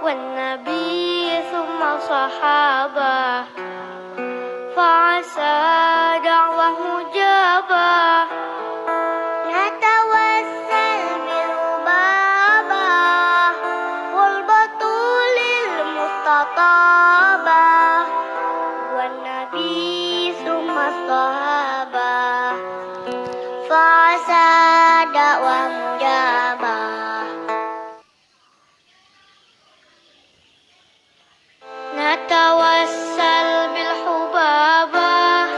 wan nabi thumma sahabah fa'asa da'wah mujabah natawassal bil babah wal batulil mustatabah wan nabi thumma sahabah fa'asa da'wah mujabah natawassal bil hubabah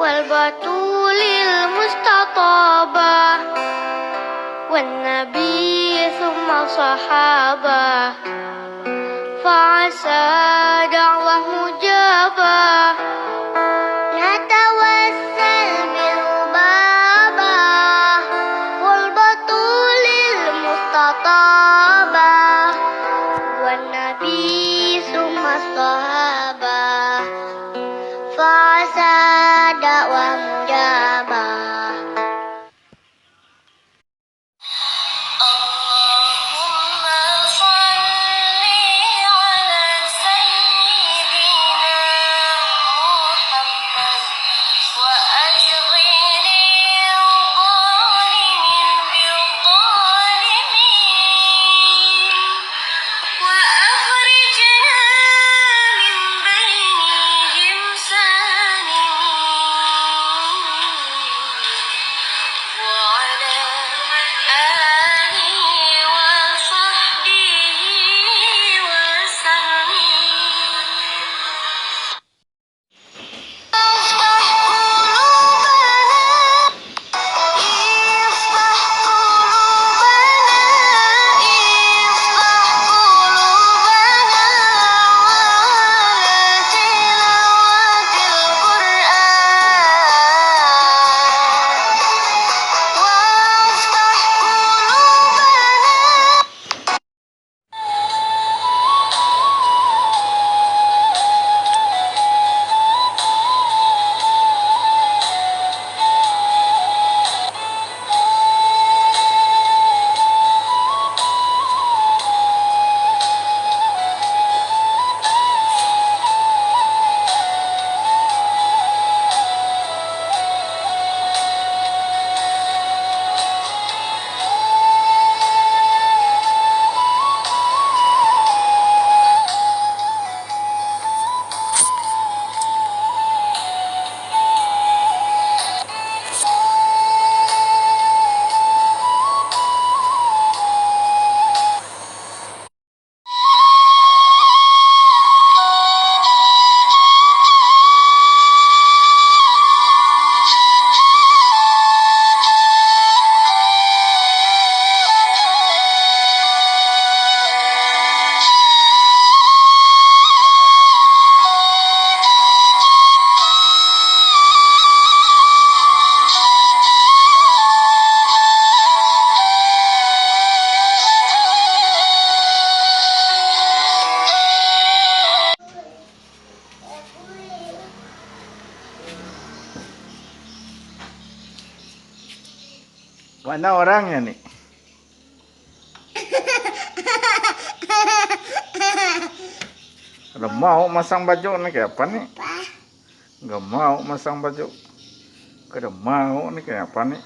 wal batulil mustatabah والنبي ثم الصحابة فعسى دعوة مجابة نتوسل بالربابة والبطول المستطابة والنبي ثم الصحابة فعسى دعوة مجابة Mana orangnya nih? Udah mau masang baju nih kayak apa nih? Nggak mau masang baju. Udah mau nih kayak apa nih?